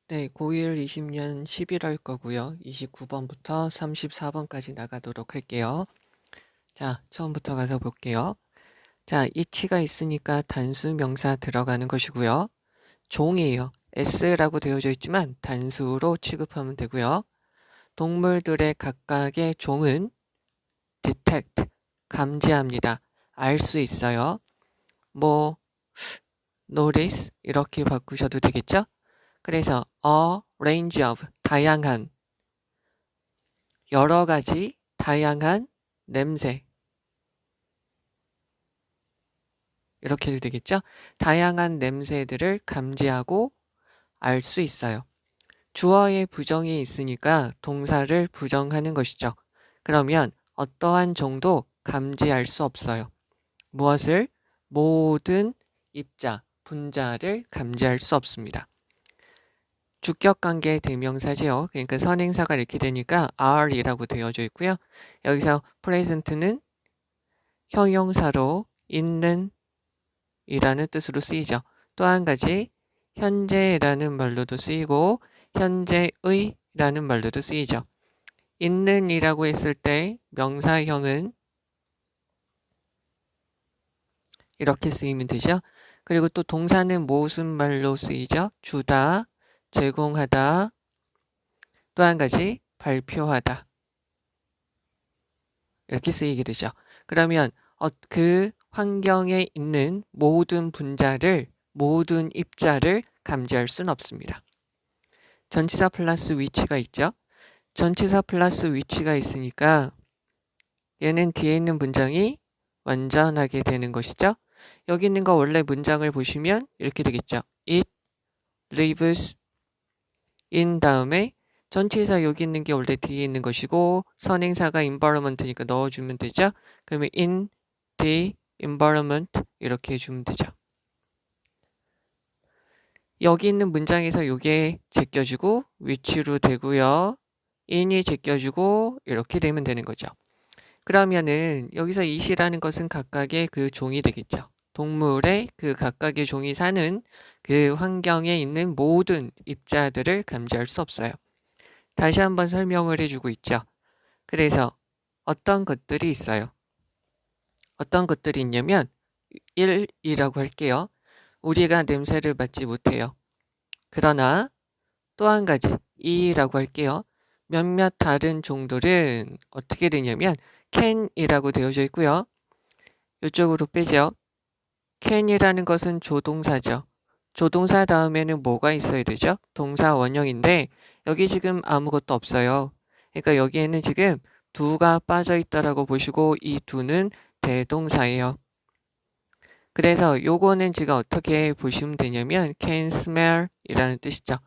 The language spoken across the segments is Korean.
네, 고1 20년 11월 거고요. 29번부터 34번까지 나가도록 할게요. 자, 처음부터 가서 볼게요. 자, 이치가 있으니까 단수 명사 들어가는 것이고요. 종이에요. S라고 되어져 있지만 단수로 취급하면 되고요. 동물들의 각각의 종은 detect, 감지합니다. 알 수 있어요. 뭐 notice 이렇게 바꾸셔도 되겠죠? 그래서 a range of, 다양한, 여러 가지, 다양한 냄새 이렇게 해도 되겠죠? 다양한 냄새들을 감지하고 알 수 있어요. 주어에 부정이 있으니까 동사를 부정하는 것이죠. 그러면 어떠한 정도 감지할 수 없어요. 무엇을? 모든 입자, 분자를 감지할 수 없습니다. 주격관계 대명사지요. 그러니까 선행사가 이렇게 되니까 are이라고 되어져 있고요. 여기서 present는 형용사로 있는 이라는 뜻으로 쓰이죠. 또 한 가지 현재라는 말로도 쓰이고 현재의라는 말로도 쓰이죠. 있는이라고 했을 때 명사형은 이렇게 쓰이면 되죠. 그리고 또 동사는 무슨 말로 쓰이죠? 주다, 제공하다, 또 한 가지 발표하다 이렇게 쓰이게 되죠. 그러면 그 환경에 있는 모든 분자를, 모든 입자를 감지할 수는 없습니다. 전치사 플러스 위치가 있죠. 전치사 플러스 위치가 있으니까 얘는 뒤에 있는 문장이 완전하게 되는 것이죠. 여기 있는 거 원래 문장을 보시면 이렇게 되겠죠. It lives in 다음에 전치사 여기 있는 게 원래 뒤에 있는 것이고 선행사가 environment니까 넣어주면 되죠. 그러면 in the environment 이렇게 해주면 되죠. 여기 있는 문장에서 이게 제껴주고 위치로 되고요. in이 제껴주고 이렇게 되면 되는 거죠. 그러면은 여기서 it이라는 것은 각각의 그 종이 되겠죠. 동물의 그 각각의 종이 사는 그 환경에 있는 모든 입자들을 감지할 수 없어요. 다시 한번 설명을 해주고 있죠. 그래서 어떤 것들이 있어요. 어떤 것들이 있냐면 1이라고 할게요. 우리가 냄새를 맡지 못해요. 그러나 또 한 가지 2라고 할게요. 몇몇 다른 종들은 어떻게 되냐면 can이라고 되어져 있고요. 이쪽으로 빼죠. can이라는 것은 조동사죠. 조동사 다음에는 뭐가 있어야 되죠? 동사 원형인데 여기 지금 아무것도 없어요. 그러니까 여기에는 지금 두가 빠져 있다라고 보시고 이 두는 대동사예요. 그래서 요거는 지금 어떻게 보시면 되냐면 can smell 이라는 뜻이죠.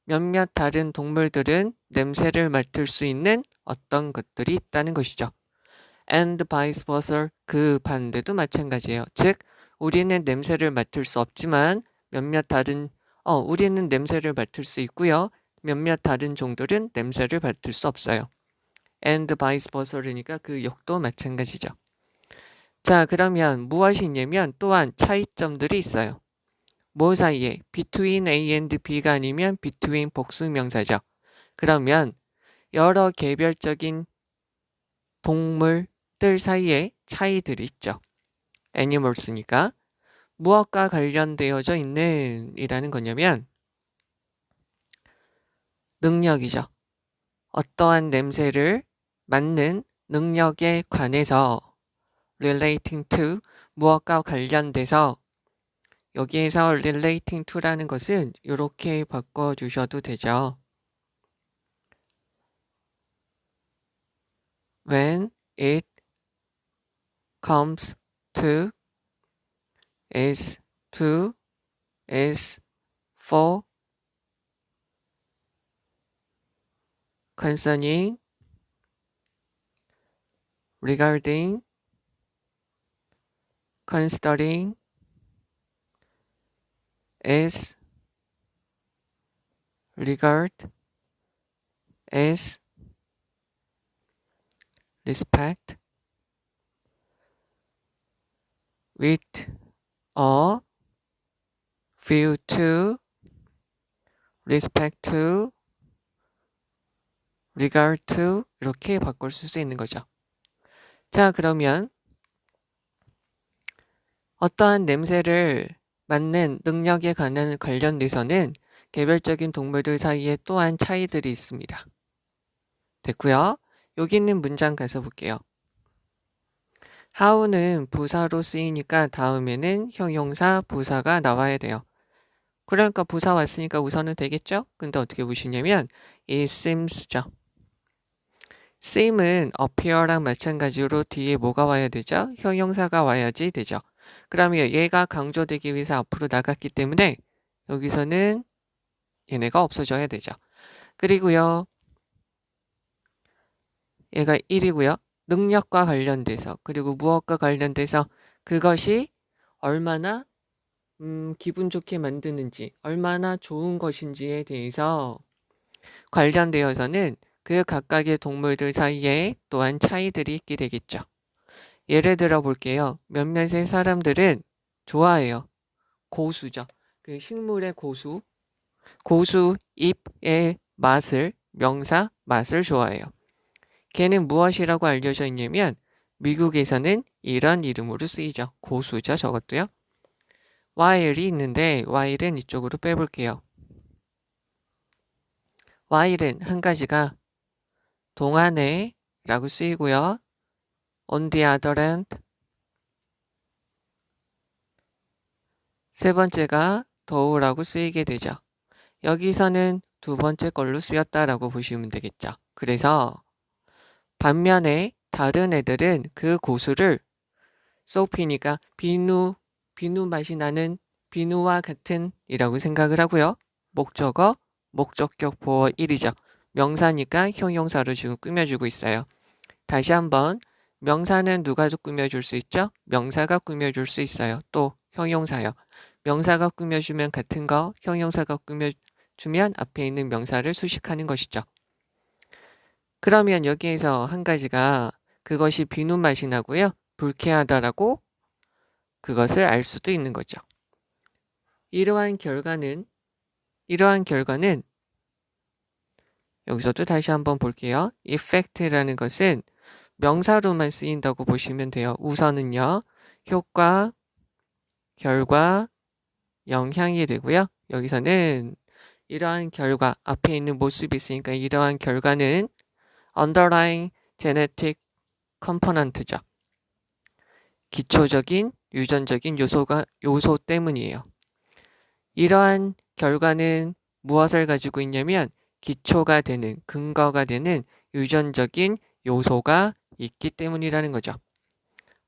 몇몇 다른 동물들은 냄새를 맡을 수 있는 어떤 것들이 있다는 것이죠. and vice versa 그 반대도 마찬가지예요. 즉 우리는 냄새를 맡을 수 없지만 우리는 냄새를 맡을 수 있고요. 몇몇 다른 종들은 냄새를 맡을 수 없어요. and vice versa니까 그 역도 마찬가지죠. 자, 그러면 무엇이 있냐면 또한 차이점들이 있어요. 뭐 사이에? between A and B가 아니면 between 복수명사죠. 그러면 여러 개별적인 동물들 사이에 차이들이 있죠. animals니까. 무엇과 관련되어져 있는 이라는 거냐면 능력이죠. 어떠한 냄새를 맡는 능력에 관해서 relating to 무엇과 관련돼서 여기에서 relating to라는 것은 이렇게 바꿔주셔도 되죠. When it comes to is to is for concerning regarding considering as regard as respect with a view to respect to, regard to 이렇게 바꿀 수 있는 거죠. 자, 그러면 어떠한 냄새를 맡는 능력에 관련돼서는 개별적인 동물들 사이에 또한 차이들이 있습니다. 됐고요. 여기 있는 문장 가서 볼게요. how는 부사로 쓰이니까 다음에는 형용사 부사가 나와야 돼요. 그러니까 부사 왔으니까 우선은 되겠죠? 근데 어떻게 보시냐면 it seems죠. seem은 appear랑 마찬가지로 뒤에 뭐가 와야 되죠? 형용사가 와야지 되죠. 그러면 얘가 강조되기 위해서 앞으로 나갔기 때문에 여기서는 얘네가 없어져야 되죠. 그리고요. 얘가 1이고요. 능력과 관련돼서 그리고 무엇과 관련돼서 그것이 얼마나 기분 좋게 만드는지 얼마나 좋은 것인지에 대해서 관련되어서는 그 각각의 동물들 사이에 또한 차이들이 있게 되겠죠. 예를 들어 볼게요. 몇몇의 사람들은 좋아해요. 고수죠. 그 식물의 고수. 고수 잎의 맛을 명사 맛을 좋아해요. 걔는 무엇이라고 알려져 있냐면 미국에서는 이런 이름으로 쓰이죠. 고수죠. 저것도요. while이 있는데 while은 이쪽으로 빼볼게요. while은 한 가지가 동안에 라고 쓰이고요. on the other hand 세 번째가 더우라고 쓰이게 되죠. 여기서는 두 번째 걸로 쓰였다라고 보시면 되겠죠. 그래서 반면에 다른 애들은 그 고수를 소피니까 비누 맛이 나는 비누와 같은 이라고 생각을 하고요. 목적어, 목적격 보어 1이죠. 명사니까 형용사로 지금 꾸며주고 있어요. 다시 한번 명사는 누가 꾸며줄 수 있죠? 명사가 꾸며줄 수 있어요. 또 형용사요. 명사가 꾸며주면 같은 거, 형용사가 꾸며주면 앞에 있는 명사를 수식하는 것이죠. 그러면 여기에서 한 가지가 그것이 비누 맛이 나고요. 불쾌하다라고 그것을 알 수도 있는 거죠. 이러한 결과는 여기서도 다시 한번 볼게요. effect라는 것은 명사로만 쓰인다고 보시면 돼요. 우선은요. 효과, 결과, 영향이 되고요. 여기서는 이러한 결과, 앞에 있는 모습이 있으니까 이러한 결과는 underlying genetic component죠. 기초적인, 유전적인 요소 때문이에요. 이러한 결과는 무엇을 가지고 있냐면 기초가 되는, 근거가 되는 유전적인 요소가 있기 때문이라는 거죠.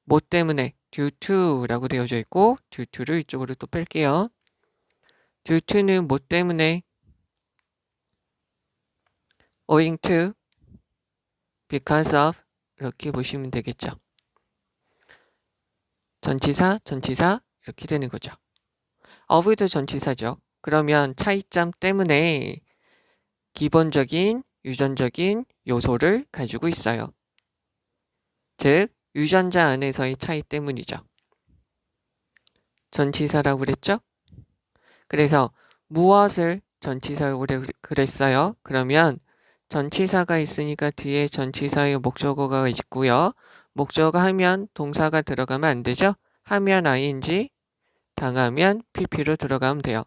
뭐 때문에? due to라고 되어져 있고 due to를 이쪽으로 또 뺄게요. due to는 뭐 때문에? owing to, because of 이렇게 보시면 되겠죠. 전치사 이렇게 되는 거죠. of도 전치사죠. 그러면 차이점 때문에 기본적인 유전적인 요소를 가지고 있어요. 즉 유전자 안에서의 차이 때문이죠. 전치사라고 그랬죠? 그래서 무엇을 전치사라고 그랬어요? 그러면 전치사가 있으니까 뒤에 전치사의 목적어가 있고요. 목적어 하면 동사가 들어가면 안 되죠? 하면 ing, 당하면 pp로 들어가면 돼요.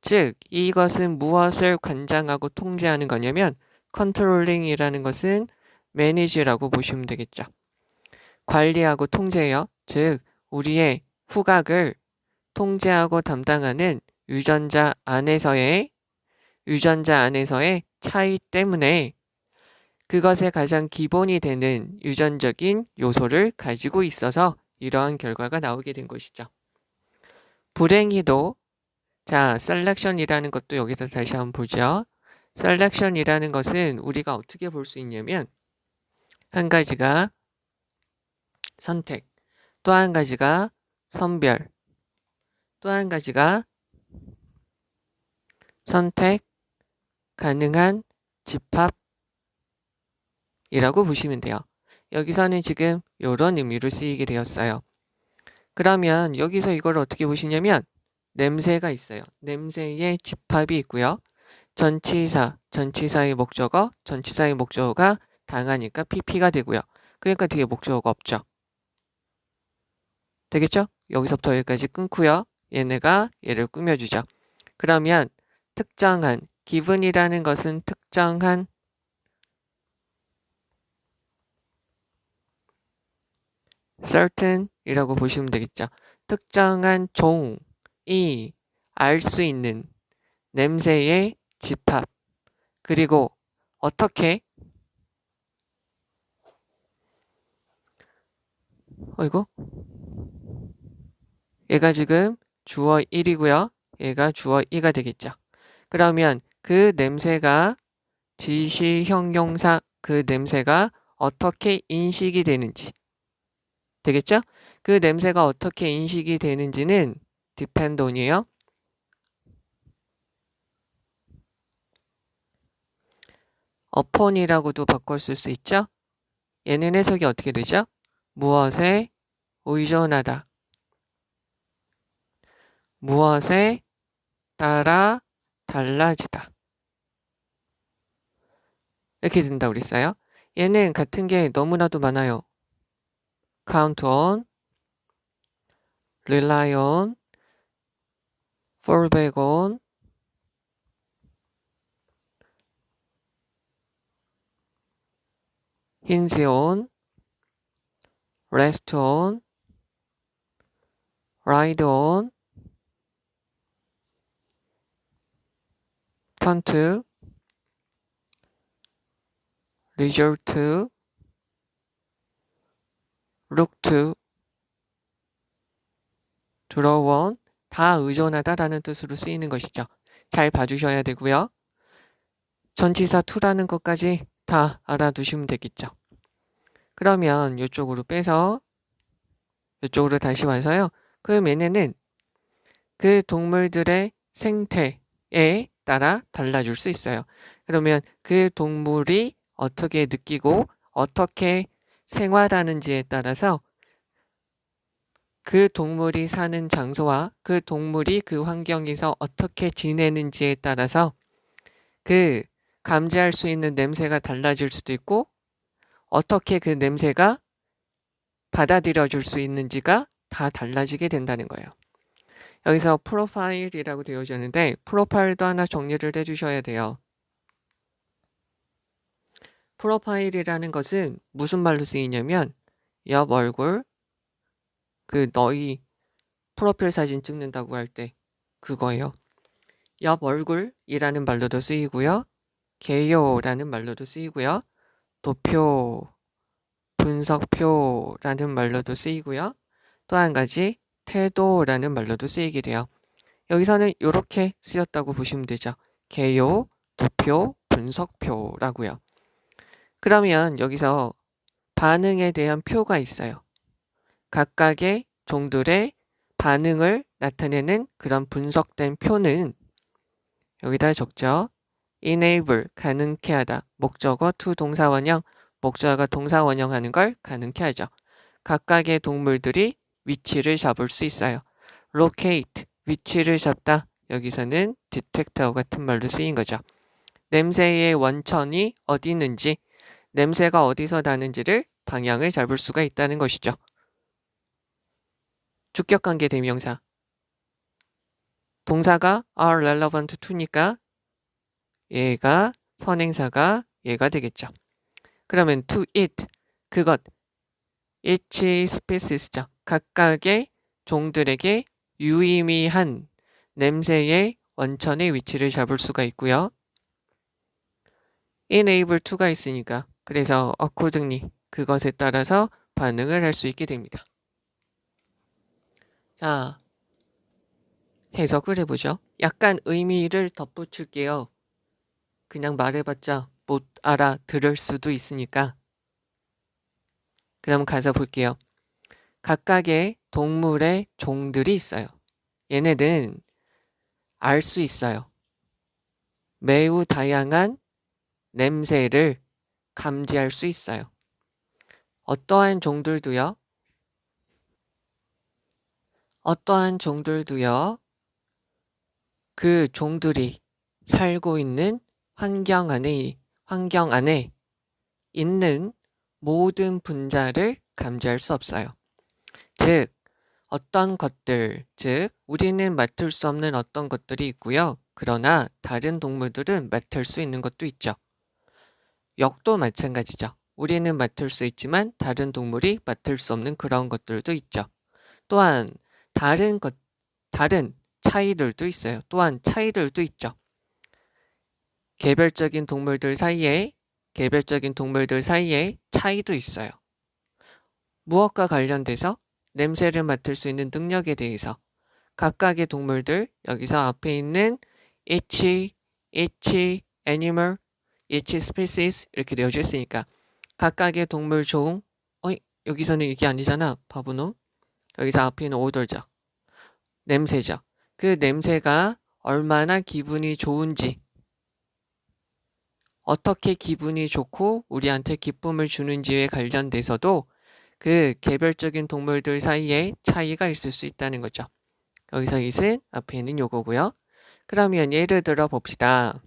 즉 이것은 무엇을 관장하고 통제하는 거냐면 컨트롤링이라는 것은 매니지라고 보시면 되겠죠. 관리하고 통제요. 즉 우리의 후각을 통제하고 담당하는 유전자 안에서의 차이 때문에 그것의 가장 기본이 되는 유전적인 요소를 가지고 있어서 이러한 결과가 나오게 된 것이죠. 불행히도 자, 셀렉션이라는 것도 여기서 다시 한번 보죠. 셀렉션이라는 것은 우리가 어떻게 볼 수 있냐면 한 가지가 선택, 또 한 가지가 선별, 또 한 가지가 선택 가능한 집합이라고 보시면 돼요. 여기서는 지금 이런 의미로 쓰이게 되었어요. 그러면 여기서 이걸 어떻게 보시냐면 냄새가 있어요. 냄새의 집합이 있고요. 전치사의 목적어, 전치사의 목적어가 당하니까 pp가 되고요. 그러니까 뒤에 목적어가 없죠. 되겠죠? 여기서부터 여기까지 끊고요. 얘네가 얘를 꾸며주죠. 그러면 특정한, given이라는 것은 특정한 certain이라고 보시면 되겠죠. 특정한 종이 알 수 있는 냄새의 집합. 그리고 어떻게 이거 얘가 지금 주어 1이고요. 얘가 주어 2가 되겠죠. 그러면 그 냄새가 지시 형용사 그 냄새가 어떻게 인식이 되는지 되겠죠? 그 냄새가 어떻게 인식이 되는지는 depend on이에요. upon이라고도 바꿔 쓸 수 있죠? 얘는 해석이 어떻게 되죠? 무엇에 의존하다. 무엇에 따라 달라지다. 이렇게 된다고 그랬어요. 얘는 같은 게 너무나도 많아요. count on, rely on, fall back on, hinge on, rest on, ride on, turn to, resort to, look to, draw on 다 의존하다라는 뜻으로 쓰이는 것이죠. 잘 봐주셔야 되고요. 전치사 to라는 것까지 다 알아두시면 되겠죠. 그러면 이쪽으로 빼서 이쪽으로 다시 와서요. 그럼 얘네는 그 동물들의 생태에 따라 달라질 수 있어요. 그러면 그 동물이 어떻게 느끼고 어떻게 생활하는지에 따라서 그 동물이 사는 장소와 그 동물이 그 환경에서 어떻게 지내는지에 따라서 그 감지할 수 있는 냄새가 달라질 수도 있고 어떻게 그 냄새가 받아들여 줄 수 있는지가 다 달라지게 된다는 거예요. 여기서 프로파일이라고 되어져 있는데 프로파일도 하나 정리를 해주셔야 돼요. 프로파일이라는 것은 무슨 말로 쓰이냐면 옆 얼굴 그 너희 프로필 사진 찍는다고 할 때 그거예요. 옆 얼굴이라는 말로도 쓰이고요. 개요라는 말로도 쓰이고요. 도표, 분석표라는 말로도 쓰이고요. 또 한 가지 태도라는 말로도 쓰이게 돼요. 여기서는 이렇게 쓰였다고 보시면 되죠. 개요, 도표, 분석표라고요. 그러면 여기서 반응에 대한 표가 있어요. 각각의 종들의 반응을 나타내는 그런 분석된 표는 여기다 적죠. enable, 가능케 하다. 목적어 to 동사원형, 목적어가 동사원형 하는 걸 가능케 하죠. 각각의 동물들이 위치를 잡을 수 있어요. locate, 위치를 잡다. 여기서는 detect와 같은 말로 쓰인 거죠. 냄새의 원천이 어디 있는지, 냄새가 어디서 나는지를 방향을 잡을 수가 있다는 것이죠. 주격관계 대명사. 동사가 are relevant to니까 얘가 선행사가 얘가 되겠죠. 그러면 to it, 그것, each species죠. 각각의 종들에게 유의미한 냄새의 원천의 위치를 잡을 수가 있고요. enable to가 있으니까 그래서 accordingly, 그것에 따라서 반응을 할 수 있게 됩니다. 자, 해석을 해보죠. 약간 의미를 덧붙일게요. 그냥 말해봤자 못 알아들을 수도 있으니까. 그럼 가서 볼게요. 각각의 동물의 종들이 있어요. 얘네는 알 수 있어요. 매우 다양한 냄새를 감지할 수 있어요. 어떠한 종들도요. 어떠한 종들도요. 그 종들이 살고 있는 환경 안에 있는 모든 분자를 감지할 수 없어요. 즉, 어떤 것들, 즉 우리는 맡을 수 없는 어떤 것들이 있고요. 그러나 다른 동물들은 맡을 수 있는 것도 있죠. 역도 마찬가지죠. 우리는 맡을 수 있지만 다른 동물이 맡을 수 없는 그런 것들도 있죠. 또한 다른 차이들도 있어요. 또한 차이들도 있죠. 개별적인 동물들 사이에 차이도 있어요. 무엇과 관련돼서 냄새를 맡을 수 있는 능력에 대해서 각각의 동물들, 여기서 앞에 있는 each animal, each species 이렇게 되어져 있으니까 각각의 동물 종, 여기서는 이게 아니잖아, 바보놈. 여기서 앞에 있는 오돌죠. 냄새죠. 그 냄새가 얼마나 기분이 좋은지, 어떻게 기분이 좋고 우리한테 기쁨을 주는지에 관련돼서도 그 개별적인 동물들 사이에 차이가 있을 수 있다는 거죠. 여기서 it은 앞에 있는 요거고요. 그러면 예를 들어 봅시다.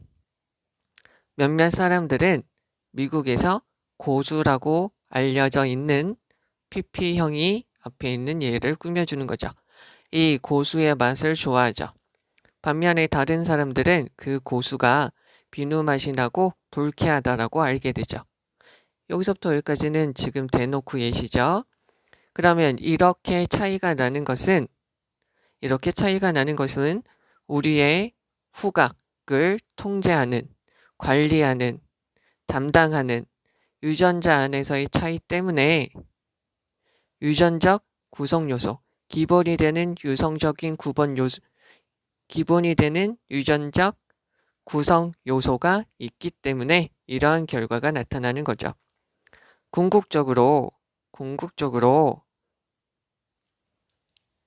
몇몇 사람들은 미국에서 고수라고 알려져 있는 PP형이 앞에 있는 얘를 꾸며주는 거죠. 이 고수의 맛을 좋아하죠. 반면에 다른 사람들은 그 고수가 비누 맛이 나고 불쾌하다라고 알게 되죠. 여기서부터 여기까지는 지금 대놓고 예시죠. 그러면 이렇게 차이가 나는 것은 우리의 후각을 통제하는, 관리하는, 담당하는 유전자 안에서의 차이 때문에 유전적 구성 요소, 기본이 되는 유전적 구성 요소가 있기 때문에 이러한 결과가 나타나는 거죠. 궁극적으로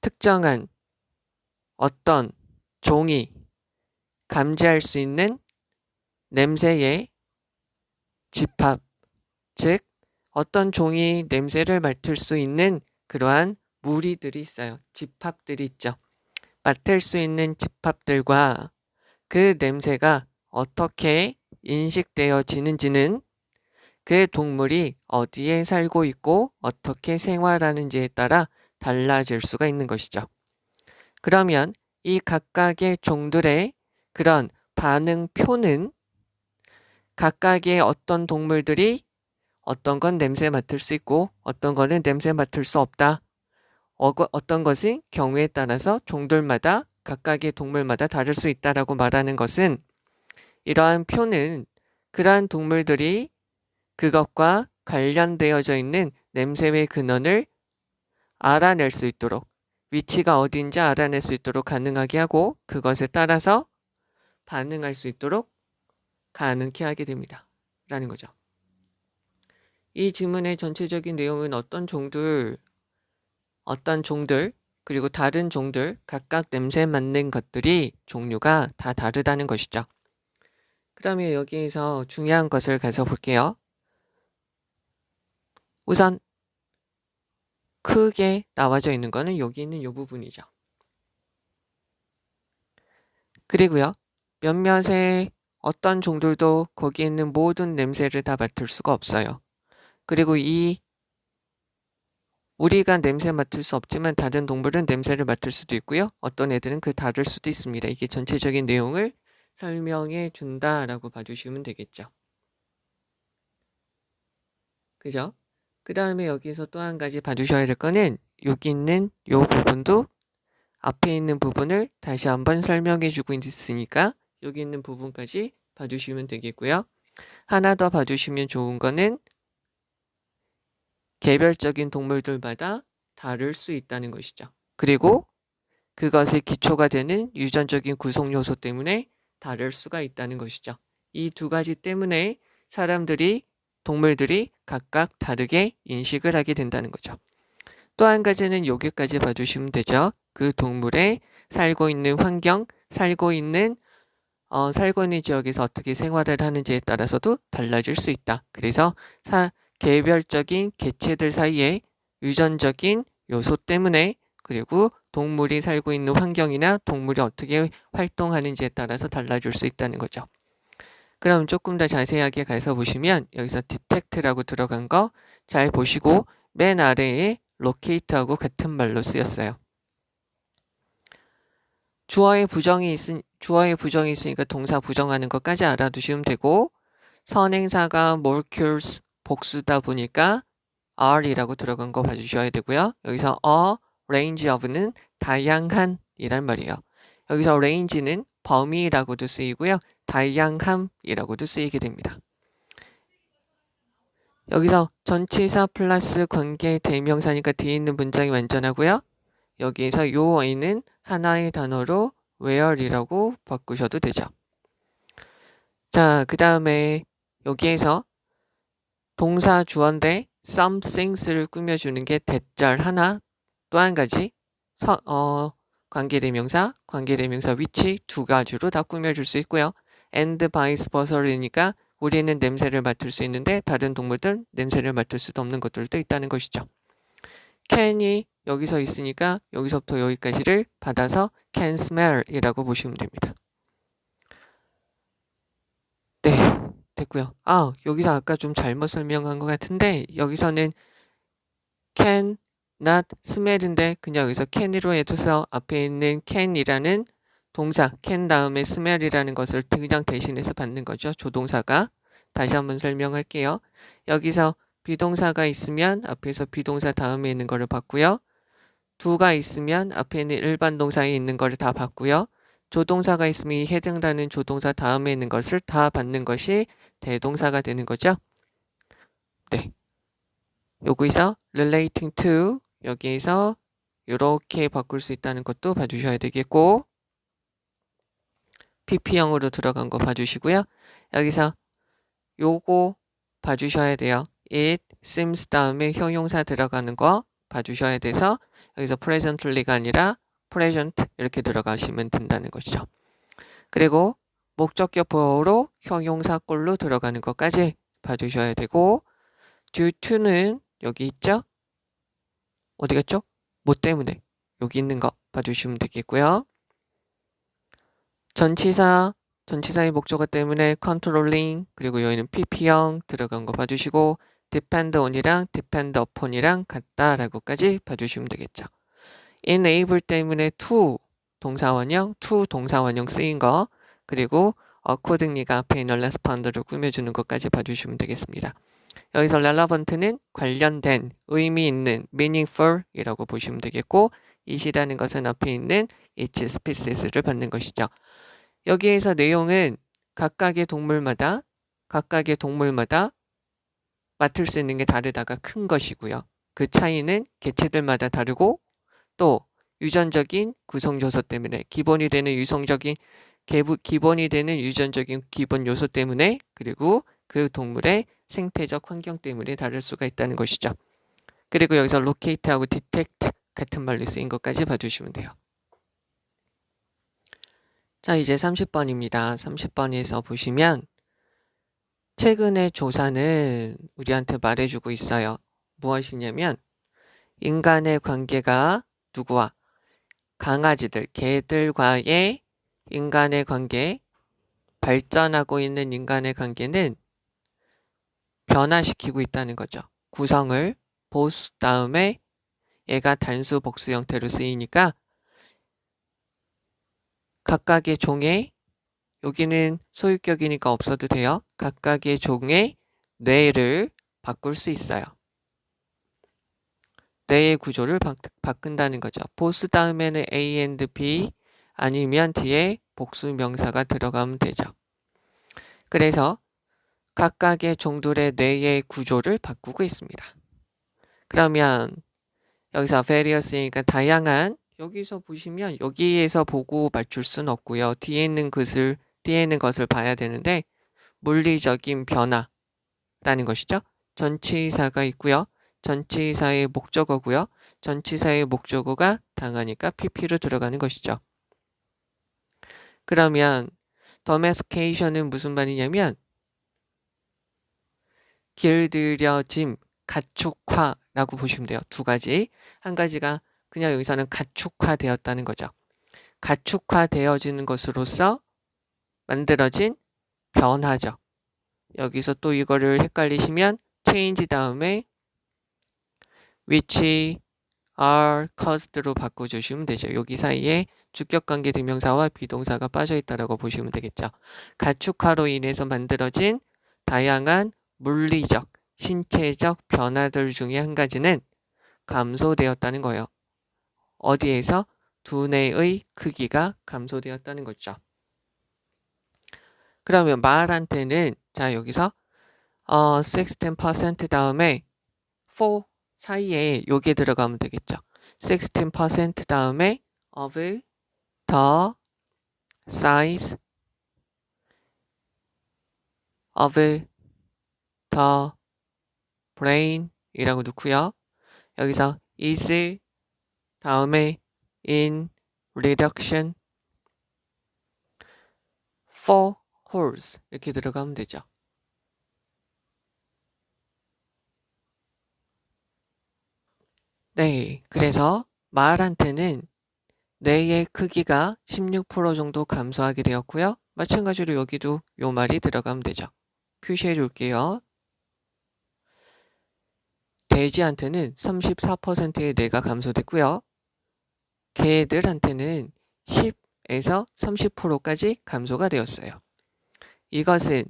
특정한 어떤 종이 감지할 수 있는 냄새의 집합, 즉 어떤 종이 냄새를 맡을 수 있는 그러한 무리들이 있어요. 집합들이 있죠. 맡을 수 있는 집합들과 그 냄새가 어떻게 인식되어지는지는 그 동물이 어디에 살고 있고 어떻게 생활하는지에 따라 달라질 수가 있는 것이죠. 그러면 이 각각의 종들의 그런 반응표는 각각의 어떤 동물들이 어떤 건 냄새 맡을 수 있고 어떤 거는 냄새 맡을 수 없다. 어떤 것은 경우에 따라서 종들마다 각각의 동물마다 다를 수 있다라고 말하는 것은 이러한 표는 그러한 동물들이 그것과 관련되어져 있는 냄새의 근원을 알아낼 수 있도록 위치가 어딘지 알아낼 수 있도록 가능하게 하고 그것에 따라서 반응할 수 있도록 가능케 하게 됩니다. 라는 거죠. 이 지문의 전체적인 내용은 어떤 종들 그리고 다른 종들 각각 냄새 맡는 것들이 종류가 다 다르다는 것이죠. 그러면 여기에서 중요한 것을 가서 볼게요. 우선 크게 나와져 있는 거는 여기 있는 이 부분이죠. 그리고요. 몇몇의 어떤 종들도 거기 있는 모든 냄새를 다 맡을 수가 없어요. 그리고 우리가 냄새 맡을 수 없지만 다른 동물은 냄새를 맡을 수도 있고요. 어떤 애들은 다를 수도 있습니다. 이게 전체적인 내용을 설명해 준다라고 봐주시면 되겠죠. 그죠? 그 다음에 여기서 또 한 가지 봐주셔야 될 거는 여기 있는 이 부분도 앞에 있는 부분을 다시 한번 설명해 주고 있으니까 여기 있는 부분까지 봐주시면 되겠고요. 하나 더 봐주시면 좋은 거는 개별적인 동물들마다 다를 수 있다는 것이죠. 그리고 그것의 기초가 되는 유전적인 구성 요소 때문에 다를 수가 있다는 것이죠. 이 두 가지 때문에 동물들이 각각 다르게 인식을 하게 된다는 거죠. 또 한 가지는 여기까지 봐주시면 되죠. 그 동물의 살고 있는 환경, 살고 있는 지역에서 어떻게 생활을 하는지에 따라서도 달라질 수 있다. 그래서 개별적인 개체들 사이에 유전적인 요소 때문에 그리고 동물이 살고 있는 환경이나 동물이 어떻게 활동하는지에 따라서 달라질 수 있다는 거죠. 그럼 조금 더 자세하게 가서 보시면 여기서 detect라고 들어간 거 잘 보시고 맨 아래에 locate하고 같은 말로 쓰였어요. 주어의 부정이 있으니까 동사 부정하는 것까지 알아두시면 되고 선행사가 molecules 복수다 보니까 are이라고 들어간 거 봐주셔야 되고요. 여기서 a range of는 다양한 이란 말이에요. 여기서 range는 범위라고도 쓰이고요. 다양함이라고도 쓰이게 됩니다. 여기서 전치사 플러스 관계 대명사니까 뒤에 있는 문장이 완전하고요. 여기에서 요 어휘는 하나의 단어로 where이라고 바꾸셔도 되죠. 자, 그 다음에 여기에서 동사 주어인데 somethings를 꾸며주는 게 대절 하나, 또 한 가지 관계대명사 which 두 가지로 다 꾸며줄 수 있고요. and vice versa이니까 우리는 냄새를 맡을 수 있는데 다른 동물들 냄새를 맡을 수도 없는 것들도 있다는 것이죠. can이 여기서 있으니까 여기서부터 여기까지를 받아서 can smell이라고 보시면 됩니다. 네, 됐고요. 여기서 아까 좀 잘못 설명한 것 같은데 여기서는 can not smell인데 그냥 여기서 can으로 해줘서 앞에 있는 can이라는 동사 can 다음에 smell이라는 것을 그냥 대신해서 받는 거죠. 조동사가. 다시 한번 설명할게요. 여기서 비동사가 있으면 앞에서 비동사 다음에 있는 거를 받고요. 두가 있으면 앞에 있는 일반 동사에 있는 거를 다 받고요. 조동사가 있으면 이 해당되는 조동사 다음에 있는 것을 다 받는 것이 대동사가 되는 거죠. 네. 여기서 relating to 여기에서 이렇게 바꿀 수 있다는 것도 봐주셔야 되겠고 PP형으로 들어간 거 봐주시고요. 여기서 요거 봐주셔야 돼요. It seems 다음에 형용사 들어가는 거 봐주셔야 돼서 여기서 presently가 아니라 present 이렇게 들어가시면 된다는 것이죠. 그리고 목적격 보호로 형용사 꼴로 들어가는 것까지 봐주셔야 되고 due to는 여기 있죠? 어디 갔죠? 뭐 때문에 여기 있는 거 봐주시면 되겠고요. 전치사의 목적어 때문에 controlling 그리고 여기는 PP형 들어간 거 봐주시고 depend on이랑 depend upon이랑 같다라고까지 봐주시면 되겠죠. enable 때문에 to 동사원형 쓰인 거 그리고 accordingly가 앞에 있는 respond를 꾸며주는 것까지 봐주시면 되겠습니다. 여기서 relevant는 관련된, 의미 있는, meaningful 이라고 보시면 되겠고 it이라는 것은 앞에 있는 each species를 받는 것이죠. 여기에서 내용은 각각의 동물마다 맡을 수 있는 게 다르다가 큰 것이고요. 그 차이는 개체들마다 다르고 또 유전적인 구성 요소 때문에 기본이 되는 유전적인 기본 요소 때문에 그리고 그 동물의 생태적 환경 때문에 다를 수가 있다는 것이죠. 그리고 여기서 locate하고 detect 같은 말로 쓰인 것까지 봐주시면 돼요. 자, 이제 30번입니다. 30번에서 보시면 최근의 조사는 우리한테 말해주고 있어요. 무엇이냐면 인간의 관계가 누구와 강아지들, 개들과의 인간의 관계, 발전하고 있는 인간의 관계는 변화시키고 있다는 거죠. 구성을 보수 다음에 얘가 단수 복수 형태로 쓰이니까 각각의 종의 여기는 소유격이니까 없어도 돼요. 각각의 종의 뇌를 바꿀 수 있어요. 뇌의 구조를 바꾼다는 거죠. 보수 다음에는 A and B 아니면 뒤에 복수 명사가 들어가면 되죠. 그래서 각각의 종들의 뇌의 구조를 바꾸고 있습니다. 그러면 여기서 various이니까 다양한 여기서 보시면 여기에서 보고 맞출 수는 없고요. 뒤에 있는 것을 봐야 되는데 물리적인 변화라는 것이죠. 전치사가 있고요. 전치사의 목적어고요. 전치사의 목적어가 당하니까 PP로 들어가는 것이죠. 그러면 domestication은 무슨 말이냐면 길들여짐, 가축화라고 보시면 돼요. 두 가지. 한 가지가 그냥 여기서는 가축화되었다는 거죠. 가축화되어지는 것으로서 만들어진 변화죠. 여기서 또 이거를 헷갈리시면 change 다음에 which are caused로 바꿔주시면 되죠. 여기 사이에 주격관계 대명사와 비동사가 빠져있다라고 보시면 되겠죠. 가축화로 인해서 만들어진 다양한 물리적, 신체적 변화들 중에 한 가지는 감소되었다는 거예요. 어디에서? 두뇌의 크기가 감소되었다는 거죠. 그러면 말한테는 자 여기서 16% 다음에 4 사이에 요게 들어가면 되겠죠. 16% 다음에 of the size of the brain 이라고 넣고요. 여기서 is 다음에 in reduction for holes 이렇게 들어가면 되죠. 네, 그래서 말한테는 뇌의 크기가 16% 정도 감소하게 되었고요. 마찬가지로 여기도 요 말이 들어가면 되죠. 표시해 줄게요. 돼지한테는 34%의 뇌가 감소됐고요. 개들한테는 10에서 30%까지 감소가 되었어요. 이것은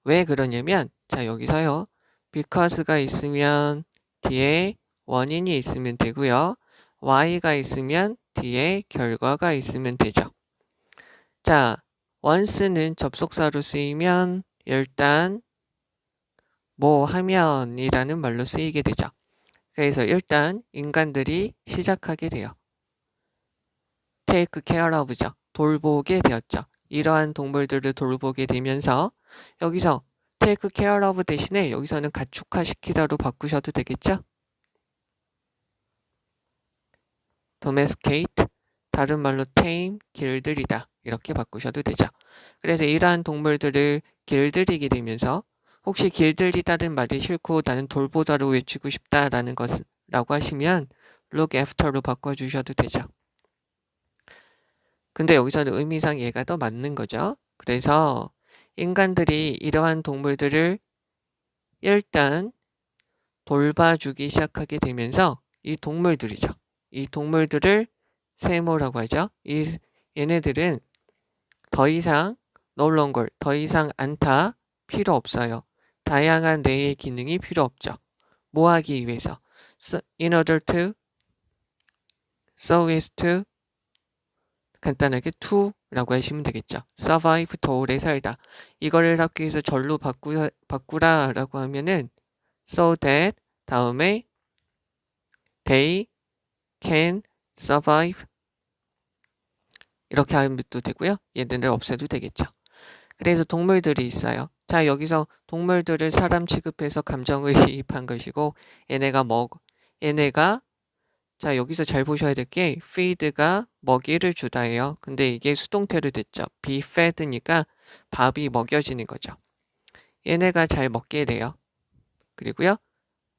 왜 그러냐면 자 여기서요. because가 있으면 뒤에 원인이 있으면 되고요. why가 있으면 뒤에 결과가 있으면 되죠. 자, once는 접속사로 쓰이면 일단 뭐 하면 이라는 말로 쓰이게 되죠. 그래서 일단 인간들이 시작하게 돼요. take care of죠. 돌보게 되었죠. 이러한 동물들을 돌보게 되면서 여기서 take care of 대신에 여기서는 가축화시키다로 바꾸셔도 되겠죠? domesticate, 다른 말로 tame, 길들이다 이렇게 바꾸셔도 되죠. 그래서 이러한 동물들을 길들이게 되면서 혹시 길들이다는 말이 싫고 나는 돌보다로 외치고 싶다라는 것라고 하시면 look after로 바꿔주셔도 되죠. 근데 여기서는 의미상 얘가 더 맞는 거죠. 그래서 인간들이 이러한 동물들을 일단 돌봐주기 시작하게 되면서 이 동물들이죠. 이 동물들을 세모라고 하죠. 얘네들은 더 이상 no longer, 더 이상 않다, 필요 없어요. 다양한 뇌의 기능이 필요 없죠. 뭐 하기 위해서? in order to, so as to, 간단하게 to라고 하시면 되겠죠. survive, 더 오래 살다. 이거를 하기 위해서 절로 바꾸라라고 하면은 so that 다음에 they can survive 이렇게 하면 또 되고요. 얘네를 없애도 되겠죠. 그래서 동물들이 있어요. 자 여기서 동물들을 사람 취급해서 감정을 이입한 것이고 얘네가 자 여기서 잘 보셔야 될 게 feed가 먹이를 주다예요. 근데 이게 수동태로 됐죠. be fed니까 밥이 먹여지는 거죠. 얘네가 잘 먹게 돼요. 그리고요.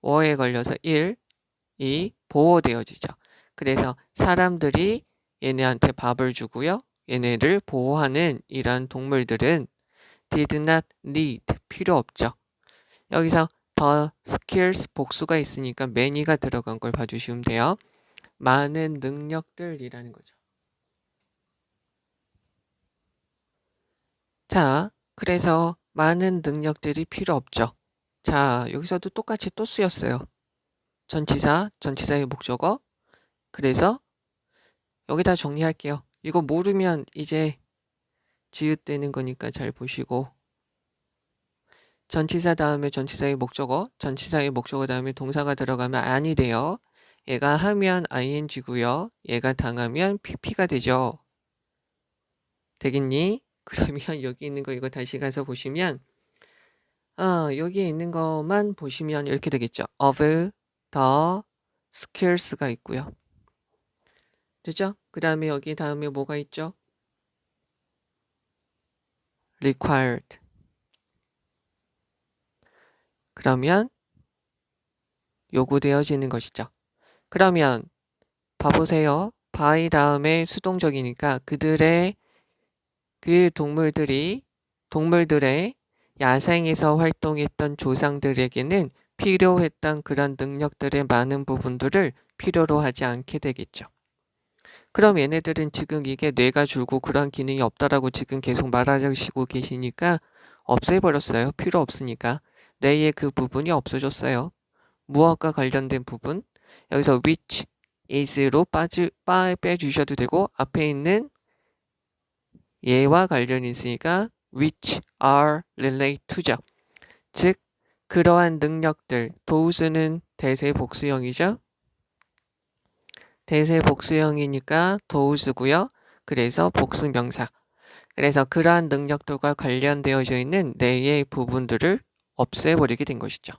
워에 걸려서 1, 2 보호되어지죠. 그래서 사람들이 얘네한테 밥을 주고요. 얘네를 보호하는 이런 동물들은 did not need 필요 없죠. 여기서 the skills 복수가 있으니까 many가 들어간 걸 봐주시면 돼요. 많은 능력들이라는 거죠. 자, 그래서 많은 능력들이 필요 없죠. 자, 여기서도 똑같이 또 쓰였어요. 전치사의 목적어. 그래서 여기다 정리할게요. 이거 모르면 이제 지읒되는 거니까 잘 보시고 전치사 다음에 전치사의 목적어, 전치사의 목적어 다음에 동사가 들어가면 안이 돼요. 얘가 하면 ing고요. 얘가 당하면 pp가 되죠. 되겠니? 그러면 여기 있는 거 이거 다시 가서 보시면 여기에 있는 것만 보시면 이렇게 되겠죠. of the skills가 있고요. 되죠? 그 다음에 여기 다음에 뭐가 있죠? required. 그러면 요구되어지는 것이죠. 그러면 봐보세요. by 다음에 수동적이니까 그들의 그 동물들의 야생에서 활동했던 조상들에게는 필요했던 그런 능력들의 많은 부분들을 필요로 하지 않게 되겠죠. 그럼 얘네들은 지금 이게 뇌가 줄고 그런 기능이 없다라고 지금 계속 말하시고 계시니까 없애버렸어요. 필요 없으니까. 뇌의 그 부분이 없어졌어요. 무엇과 관련된 부분? 여기서 which is로 빼주셔도 되고 앞에 있는 얘와 관련이 있으니까 which are relate to죠. 즉 그러한 능력들, those는 대세 복수형이죠. 대세 복수형이니까 those고요. 그래서 복수명사. 그래서 그러한 능력들과 관련되어져 있는 뇌의 부분들을 없애버리게 된 것이죠.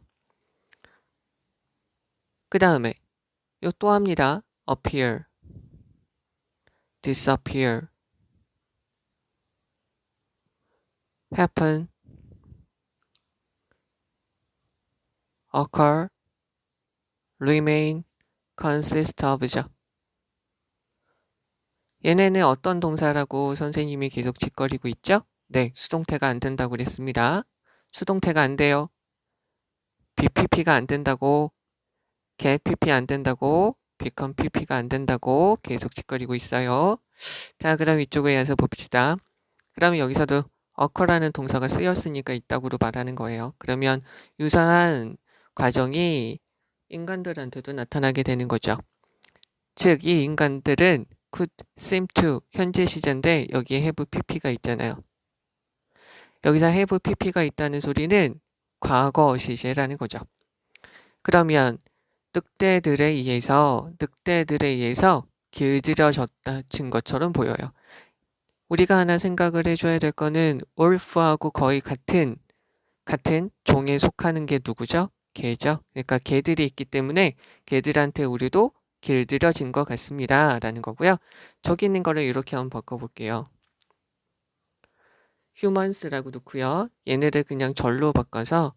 그 다음에 요 또 합니다. appear, disappear, happen, occur, remain, consist of죠. 얘네는 어떤 동사라고 선생님이 계속 짓거리고 있죠? 네, 수동태가 안 된다고 그랬습니다. 수동태가 안 돼요. BPP가 안 된다고, get PP 안 된다고, become PP가 안 된다고 계속 짓거리고 있어요. 자, 그럼 이쪽에 와서 봅시다. 그러면 여기서도 occur라는 동사가 쓰였으니까 있다고로 말하는 거예요. 그러면 유사한 과정이 인간들한테도 나타나게 되는 거죠. 즉, 이 인간들은 could, seem to, 현재 시제인데 여기에 have pp가 있잖아요. 여기서 have pp가 있다는 소리는 과거 시제라는 거죠. 그러면 늑대들에 의해서 길들여졌다는 것처럼 보여요. 우리가 하나 생각을 해줘야 될 거는 wolf하고 거의 같은 종에 속하는 게 누구죠? 개죠. 그러니까 개들이 있기 때문에 개들한테 우리도 길들여진 것 같습니다. 라는 거고요. 저기 있는 거를 이렇게 한번 바꿔볼게요. humans라고 넣고요. 얘네를 그냥 절로 바꿔서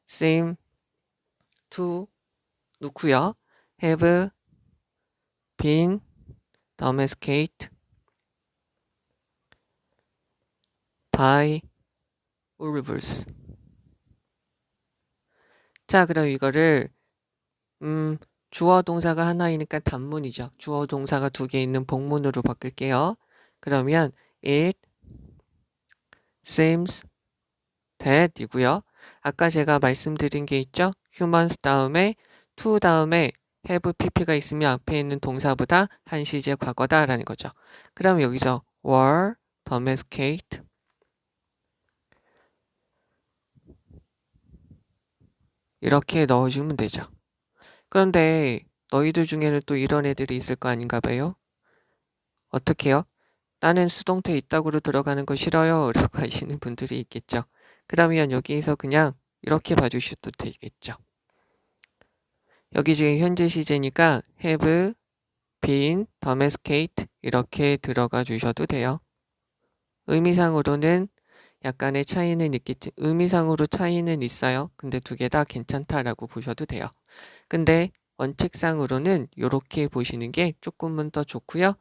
seem to 넣고요. have been domesticated by wolves. 자, 그럼 이거를 주어 동사가 하나이니까 단문이죠. 주어 동사가 두 개 있는 복문으로 바꿀게요. 그러면 it seems that 이고요. 아까 제가 말씀드린 게 있죠. humans 다음에 to 다음에 have pp가 있으면 앞에 있는 동사보다 한 시제 과거다라는 거죠. 그럼 여기서 were domesticated 이렇게 넣어주면 되죠. 그런데 너희들 중에는 또 이런 애들이 있을 거 아닌가 봐요. 어떻게 해요? 나는 수동태 이따구로 들어가는 거 싫어요 라고 하시는 분들이 있겠죠. 그러면 여기에서 그냥 이렇게 봐주셔도 되겠죠. 여기 지금 현재 시제니까 have been domesticated 이렇게 들어가 주셔도 돼요. 의미상으로는 약간의 차이는 있겠지. 의미상으로 차이는 있어요. 근데 두 개 다 괜찮다라고 보셔도 돼요. 근데 원칙상으로는 이렇게 보시는 게 조금은 더 좋고요.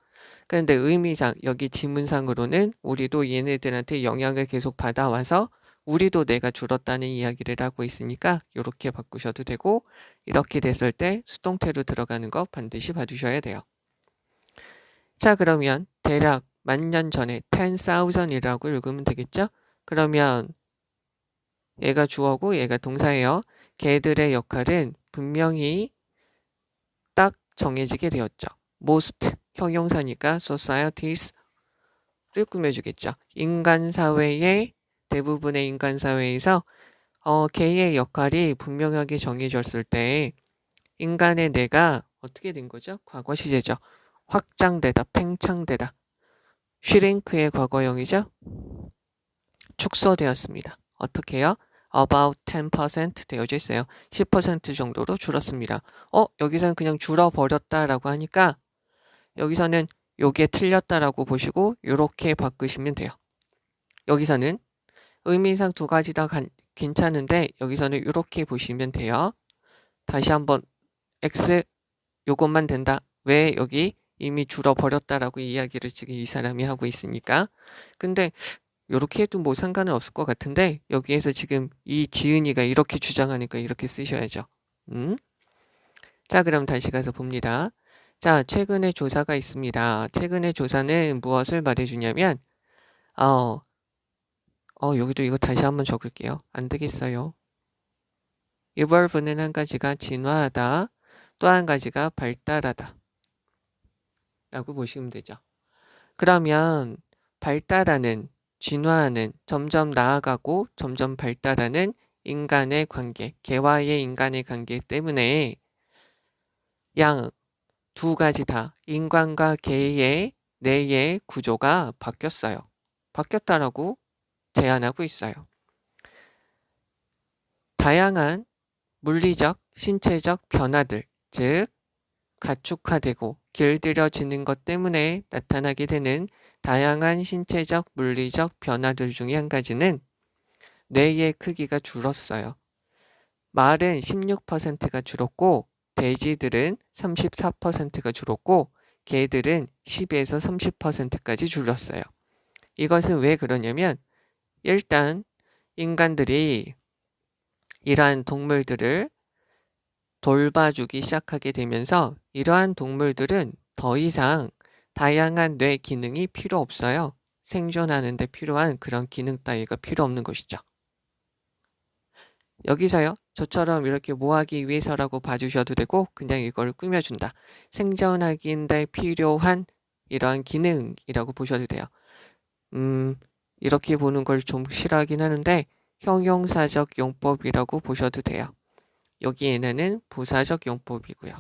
그런데 의미상 여기 지문상으로는 우리도 얘네들한테 영향을 계속 받아와서 우리도 내가 줄었다는 이야기를 하고 있으니까 이렇게 바꾸셔도 되고 이렇게 됐을 때 수동태로 들어가는 거 반드시 봐주셔야 돼요. 자, 그러면 대략 10,000년 전에 10,000이라고 읽으면 되겠죠? 그러면 얘가 주어고 얘가 동사예요. 걔들의 역할은 분명히 딱 정해지게 되었죠. most 형용사니까 societies를 꾸며주겠죠. 인간사회의 대부분의 인간사회에서 개의 역할이 분명하게 정해졌을 때 인간의 뇌가 어떻게 된 거죠? 과거 시제죠. 확장되다, 팽창되다. 슈링크의 과거형이죠. 축소되었습니다. 어떻게 해요? About 10% 되어져 있어요. 10% 정도로 줄었습니다. 여기서는 그냥 줄어버렸다라고 하니까 여기서는 요게 틀렸다라고 보시고 이렇게 바꾸시면 돼요. 여기서는 의미상 두 가지 다 괜찮은데 여기서는 이렇게 보시면 돼요. 다시 한번 X 요것만 된다. 왜 여기 이미 줄어버렸다라고 이야기를 지금 이 사람이 하고 있으니까. 근데 요렇게 해도 뭐 상관은 없을 것 같은데 여기에서 지금 이 지은이가 이렇게 주장하니까 이렇게 쓰셔야죠. 자, 그럼 다시 가서 봅니다. 자, 최근에 조사가 있습니다. 최근의 조사는 무엇을 말해주냐면 여기도 이거 다시 한번 적을게요. 안 되겠어요. evolve는 한 가지가 진화하다, 또 한 가지가 발달하다 라고 보시면 되죠. 그러면 발달하는, 진화하는, 점점 나아가고 점점 발달하는 인간의 관계, 개와의 인간의 관계 때문에 양 두 가지 다 인간과 개의 뇌의 구조가 바뀌었어요. 바뀌었다라고 제안하고 있어요. 다양한 물리적, 신체적 변화들, 즉 가축화되고 길들여지는 것 때문에 나타나게 되는 다양한 신체적, 물리적 변화들 중에 한 가지는 뇌의 크기가 줄었어요. 말은 16%가 줄었고 돼지들은 34%가 줄었고 개들은 10에서 30%까지 줄었어요. 이것은 왜 그러냐면 일단 인간들이 이러한 동물들을 돌봐주기 시작하게 되면서 이러한 동물들은 더 이상 다양한 뇌 기능이 필요 없어요. 생존하는 데 필요한 그런 기능 따위가 필요 없는 것이죠. 여기서요. 저처럼 이렇게 뭐 하기 위해서라고 봐주셔도 되고 그냥 이걸 꾸며준다. 생존하기인데 필요한 이러한 기능이라고 보셔도 돼요. 이렇게 보는 걸 좀 싫어하긴 하는데 형용사적 용법이라고 보셔도 돼요. 여기에는 부사적 용법이고요.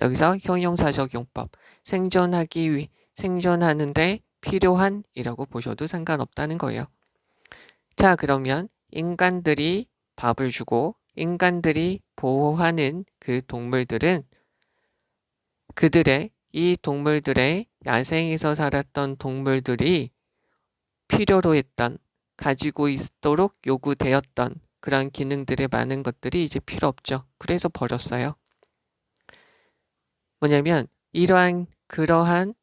여기서 형용사적 용법, 생존하는데 필요한 이라고 보셔도 상관없다는 거예요. 자, 그러면 인간들이 밥을 주고 인간들이 보호하는 그 동물들은 이 동물들의 야생에서 살았던 동물들이 필요로 했던, 가지고 있도록 요구되었던 그런 기능들의 많은 것들이 이제 필요 없죠. 그래서 버렸어요. 뭐냐면 그러한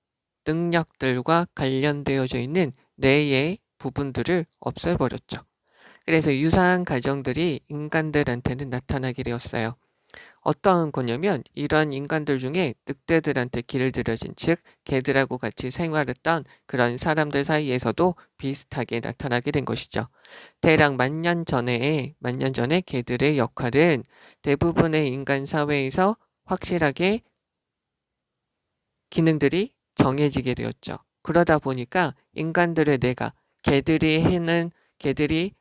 능력들과 관련되어져 있는 뇌의 부분들을 없애버렸죠. 그래서 유사한 가정들이 인간들한테는 나타나게 되었어요. 어떤 거냐면 이런 인간들 중에 늑대들한테 길들여진, 즉 개들하고 같이 생활했던 그런 사람들 사이에서도 비슷하게 나타나게 된 것이죠. 대략 만 년 전에 개들의 역할은 대부분의 인간 사회에서 확실하게 기능들이 정해지게 되었죠. 그러다 보니까 인간들의 뇌가 개들이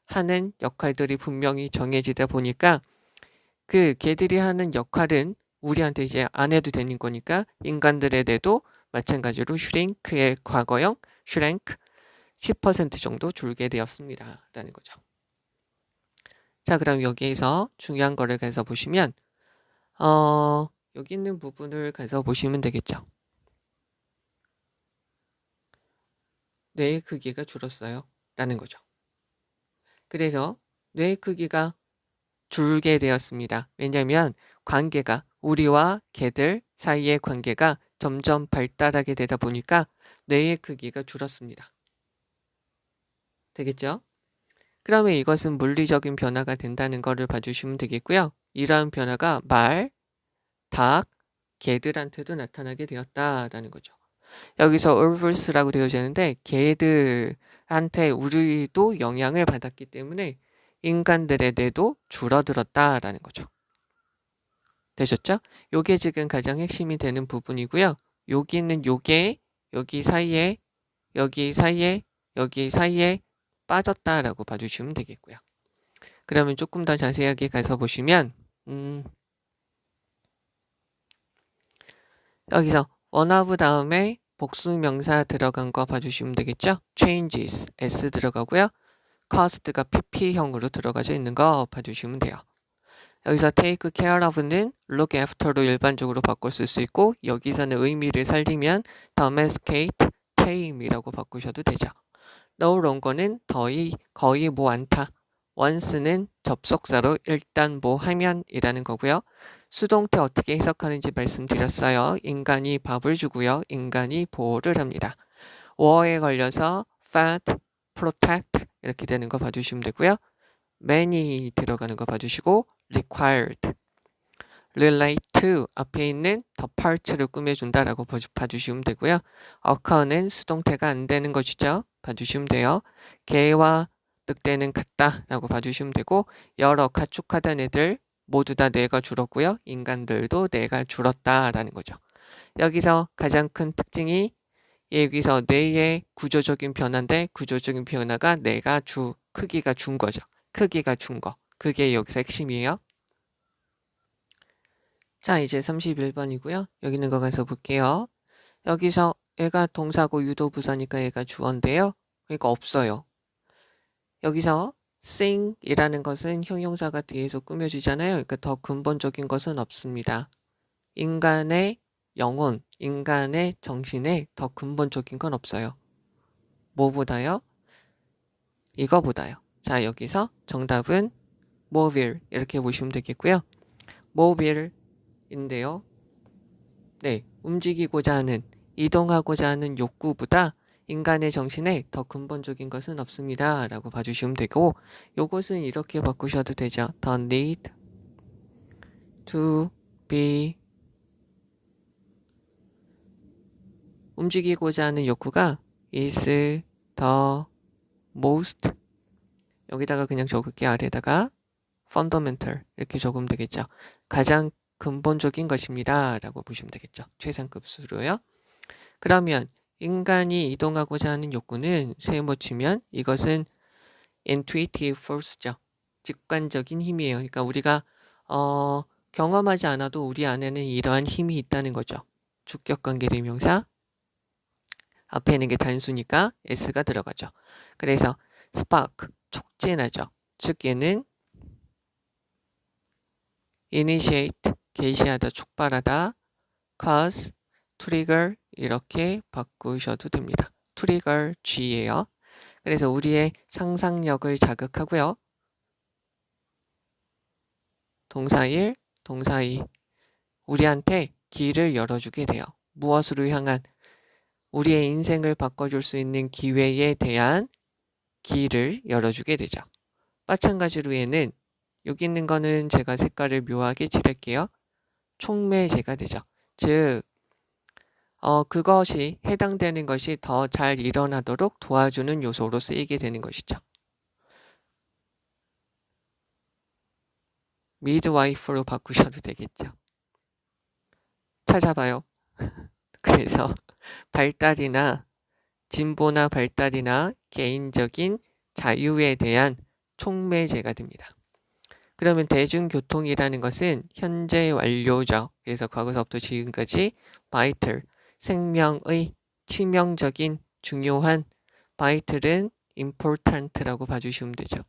하는 역할들이 분명히 정해지다 보니까 그 개들이 하는 역할은 우리한테 이제 안 해도 되는 거니까 인간들의 뇌도 마찬가지로 슈링크의 과거형 슈랭크 10% 정도 줄게 되었습니다. 라는 거죠. 자, 그럼 여기에서 중요한 거를 가서 보시면 여기 있는 부분을 가서 보시면 되겠죠. 뇌의 크기가 줄었어요. 라는 거죠. 그래서 뇌의 크기가 줄게 되었습니다. 왜냐하면 우리와 개들 사이의 관계가 점점 발달하게 되다 보니까 뇌의 크기가 줄었습니다. 되겠죠? 그러면 이것은 물리적인 변화가 된다는 것을 봐주시면 되겠고요. 이러한 변화가 닭, 개들한테도 나타나게 되었다라는 거죠. 여기서 울브스라고 되어져 있는데 개들한테 우리도 영향을 받았기 때문에 인간들의 뇌도 줄어들었다라는 거죠. 되셨죠? 요게 지금 가장 핵심이 되는 부분이고요. 여기는 요게 여기 사이에 빠졌다라고 봐주시면 되겠고요. 그러면 조금 더 자세하게 가서 보시면 여기서 원하브 다음에 복수명사 들어간 거 봐주시면 되겠죠? changes, s 들어가고요. cost가 pp형으로 들어가져 있는 거 봐주시면 돼요. 여기서 take care of는 look after로 일반적으로 바꿔 쓸 수 있고 여기서는 의미를 살리면 domesticate, tame이라고 바꾸셔도 되죠. no longer는 거의 뭐 않다. once는 접속사로 일단 뭐 하면 이라는 거고요. 수동태 어떻게 해석하는지 말씀드렸어요. 인간이 밥을 주고요. 인간이 보호를 합니다. war에 걸려서 fed, protect 이렇게 되는 거 봐주시면 되고요. many 들어가는 거 봐주시고 required, relate to 앞에 있는 the part를 꾸며준다라고 봐주시면 되고요. occur는 수동태가 안 되는 것이죠. 봐주시면 돼요. 개와 늑대는 같다라고 봐주시면 되고 여러 가축하던 애들 모두 다 뇌가 줄었고요. 인간들도 뇌가 줄었다라는 거죠. 여기서 가장 큰 특징이 여기서 뇌의 구조적인 변화인데 구조적인 변화가 뇌가 크기가 준 거죠. 크기가 준 거. 그게 여기서 핵심이에요. 자, 이제 31번이고요. 여기 있는 거 가서 볼게요. 여기서 얘가 동사고 유도부사니까 얘가 주어인데요. 그러니까 없어요. 여기서 sing이라는 것은 형용사가 뒤에서 꾸며주잖아요. 그러니까 더 근본적인 것은 없습니다. 인간의 영혼, 인간의 정신에 더 근본적인 건 없어요. 뭐보다요? 이거보다요. 자, 여기서 정답은 mobile 이렇게 보시면 되겠고요. mobile인데요. 네, 움직이고자 하는, 이동하고자 하는 욕구보다 인간의 정신에 더 근본적인 것은 없습니다. 라고 봐주시면 되고 요것은 이렇게 바꾸셔도 되죠. The need to be 움직이고자 하는 욕구가 is the most 여기다가 그냥 적을게 아래다가 fundamental 이렇게 적으면 되겠죠. 가장 근본적인 것입니다. 라고 보시면 되겠죠. 최상급 수로요. 그러면 인간이 이동하고자 하는 욕구는 세모 치면 이것은 intuitive force죠. 직관적인 힘이에요. 그러니까 우리가 경험하지 않아도 우리 안에는 이러한 힘이 있다는 거죠. 주격관계 대명사 앞에 있는 게 단수니까 s가 들어가죠. 그래서 spark 촉진하죠. 즉 얘는 initiate 개시하다 촉발하다 cause trigger 이렇게 바꾸셔도 됩니다. trigger G예요. 그래서 우리의 상상력을 자극하고요. 동사 1, 동사 2 우리한테 길을 열어주게 돼요. 무엇으로 향한 우리의 인생을 바꿔줄 수 있는 기회에 대한 길을 열어주게 되죠. 마찬가지로 얘는 여기 있는 거는 제가 색깔을 묘하게 칠할게요. 촉매제가 되죠. 즉 그것이 해당되는 것이 더 잘 일어나도록 도와주는 요소로 쓰이게 되는 것이죠. midwife로 바꾸셔도 되겠죠. 찾아봐요. 그래서 발달이나 진보나 발달이나 개인적인 자유에 대한 촉매제가 됩니다. 그러면 대중교통이라는 것은 현재 완료죠. 그래서 과거서부터 지금까지 vital, 생명의 치명적인 중요한 vital은 important라고 봐주시면 되죠.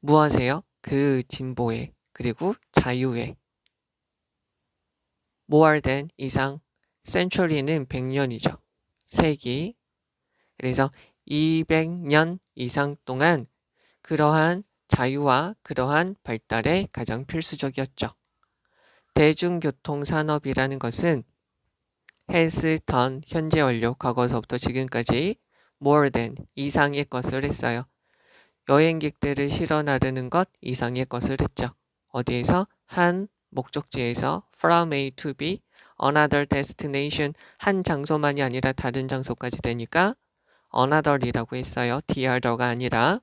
무엇이에요? 그 진보에 그리고 자유에 more than 이상 century는 100년이죠. 세기 그래서 200년 이상 동안 그러한 자유와 그러한 발달에 가장 필수적이었죠. 대중교통 산업이라는 것은 has done 현재 완료 과거서부터 지금까지 more than 이상의 것을 했어요. 여행객들을 실어 나르는 것 이상의 것을 했죠. 어디에서? 한 목적지에서 from A to B, another destination 한 장소만이 아니라 다른 장소까지 되니까 another이라고 했어요. the other가 아니라.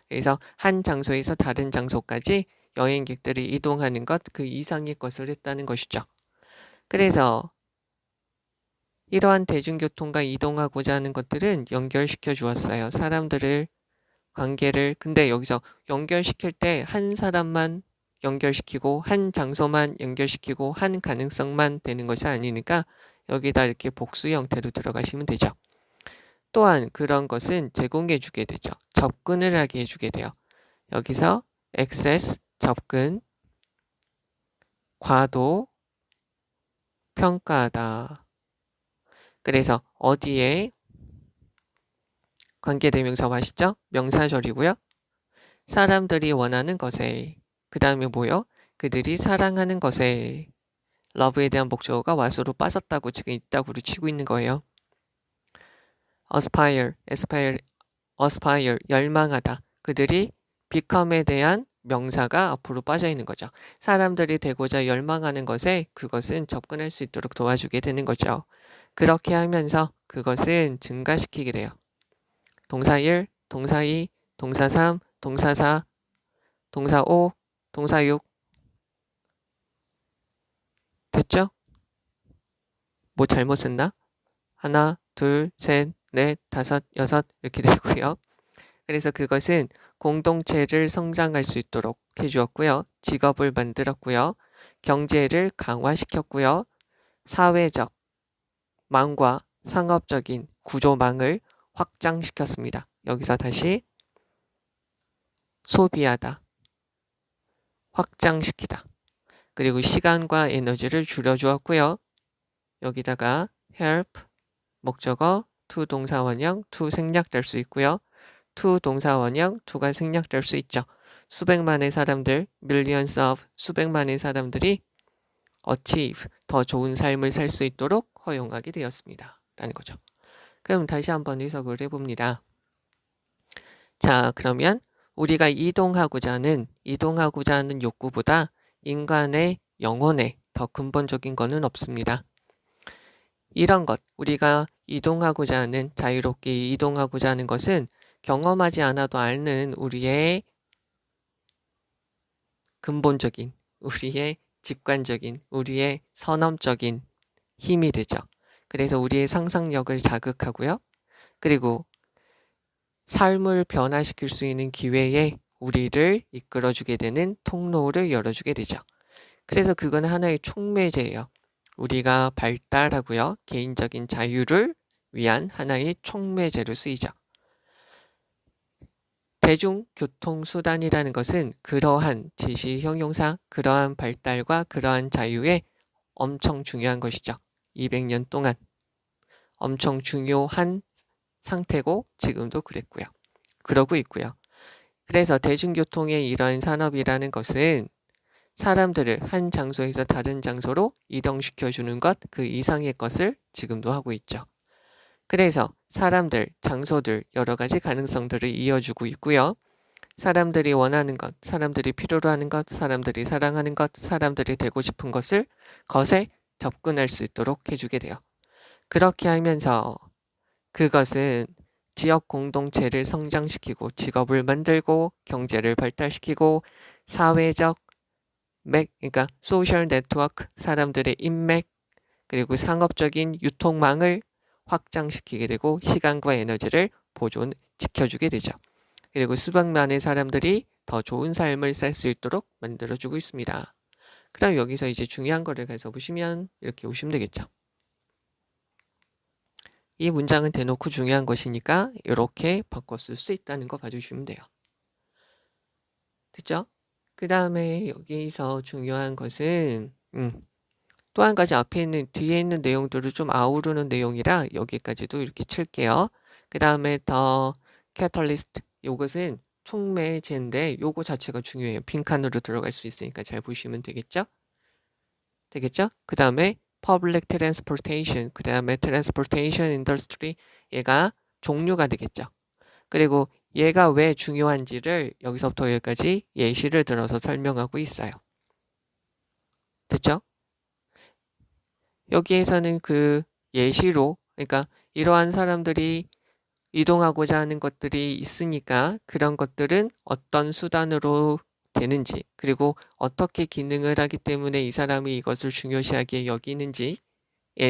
그래서 한 장소에서 다른 장소까지 여행객들이 이동하는 것 그 이상의 것을 했다는 것이죠. 그래서 이러한 대중교통과 이동하고자 하는 것들은 연결시켜 주었어요. 사람들을 관계를 근데 여기서 연결시킬 때 한 사람만 연결시키고 한 장소만 연결시키고 한 가능성만 되는 것이 아니니까 여기다 이렇게 복수 형태로 들어가시면 되죠. 또한 그런 것은 제공해 주게 되죠. 접근을 하게 해주게 돼요. 여기서 access, 접근, 과도, 평가하다. 그래서 어디에 관계대명사 아시죠? 명사절이고요. 사람들이 원하는 것에. 그 다음에 뭐요? 그들이 사랑하는 것에. love에 대한 목적어가 was로 빠졌다고 지금 있다고 치고 있는 거예요. aspire, 열망하다. 그들이 become에 대한 명사가 앞으로 빠져 있는 거죠. 사람들이 되고자 열망하는 것에 그것은 접근할 수 있도록 도와주게 되는 거죠. 그렇게 하면서 그것은 증가시키게 돼요. 동사 1, 동사 2, 동사 3, 동사 4, 동사 5, 동사 6. 됐죠? 뭐 잘못 썼나? 하나, 둘, 셋, 넷, 다섯, 여섯 이렇게 되고요. 그래서 그것은 공동체를 성장할 수 있도록 해주었고요. 직업을 만들었고요. 경제를 강화시켰고요. 사회적 망과 상업적인 구조망을 확장시켰습니다. 여기서 다시 소비하다, 확장시키다. 그리고 시간과 에너지를 줄여주었고요. 여기다가 help, 목적어, to 동사 원형, to 생략될 수 있고요. to 동사 원형, to가 생략될 수 있죠. 수백만의 사람들, millions of 수백만의 사람들이 achieve, 더 좋은 삶을 살 수 있도록 허용하게 되었습니다. 라는 거죠. 그럼 다시 한번 해석을 해봅니다. 자, 그러면 우리가 이동하고자 하는 욕구보다 인간의 영혼에 더 근본적인 것은 없습니다. 이런 것, 우리가 이동하고자 하는, 자유롭게 이동하고자 하는 것은 경험하지 않아도 앓는 우리의 근본적인, 우리의 직관적인, 우리의 선험적인 힘이 되죠. 그래서 우리의 상상력을 자극하고요. 그리고 삶을 변화시킬 수 있는 기회에 우리를 이끌어주게 되는 통로를 열어주게 되죠. 그래서 그건 하나의 촉매제예요. 우리가 발달하고요. 개인적인 자유를 위한 하나의 촉매제로 쓰이죠. 대중교통수단이라는 것은 그러한 제시 형용사, 그러한 발달과 그러한 자유에 엄청 중요한 것이죠. 200년 동안 엄청 중요한 상태고 지금도 그랬고요. 그러고 있고요. 그래서 대중교통의 이러한 산업이라는 것은 사람들을 한 장소에서 다른 장소로 이동시켜주는 것, 그 이상의 것을 지금도 하고 있죠. 그래서 사람들, 장소들, 여러 가지 가능성들을 이어주고 있고요. 사람들이 원하는 것, 사람들이 필요로 하는 것, 사람들이 사랑하는 것, 사람들이 되고 싶은 것에 접근할 수 있도록 해주게 돼요. 그렇게 하면서 그것은 지역 공동체를 성장시키고 직업을 만들고 경제를 발달시키고 사회적 그러니까 소셜 네트워크, 사람들의 인맥, 그리고 상업적인 유통망을 확장시키게 되고 시간과 에너지를 지켜주게 되죠. 그리고 수백만의 사람들이 더 좋은 삶을 살 수 있도록 만들어주고 있습니다. 그럼 여기서 이제 중요한 거를 가서 보시면 이렇게 보시면 되겠죠. 이 문장은 대놓고 중요한 것이니까 이렇게 바꿔 쓸 수 있다는 거 봐주시면 돼요. 됐죠? 그 다음에 여기서 중요한 것은 또 한 가지 뒤에 있는 내용들을 좀 아우르는 내용이라 여기까지도 이렇게 칠게요. 그 다음에 더 catalyst, 요것은 촉매제인데 요거 자체가 중요해요. 빈칸으로 들어갈 수 있으니까 잘 보시면 되겠죠? 그 다음에 public transportation, 그 다음에 transportation industry, 얘가 종류가 되겠죠. 그리고 얘가 왜 중요한지를 여기서부터 여기까지 예시를 들어서 설명하고 있어요. 됐죠? 여기에서는 그 예시로, 그러니까 이러한 사람들이 이동하고자 하는 것들이 있으니까 그런 것들은 어떤 수단으로 되는지, 그리고 어떻게 기능을 하기 때문에 이 사람이 이것을 중요시하게 여기는지에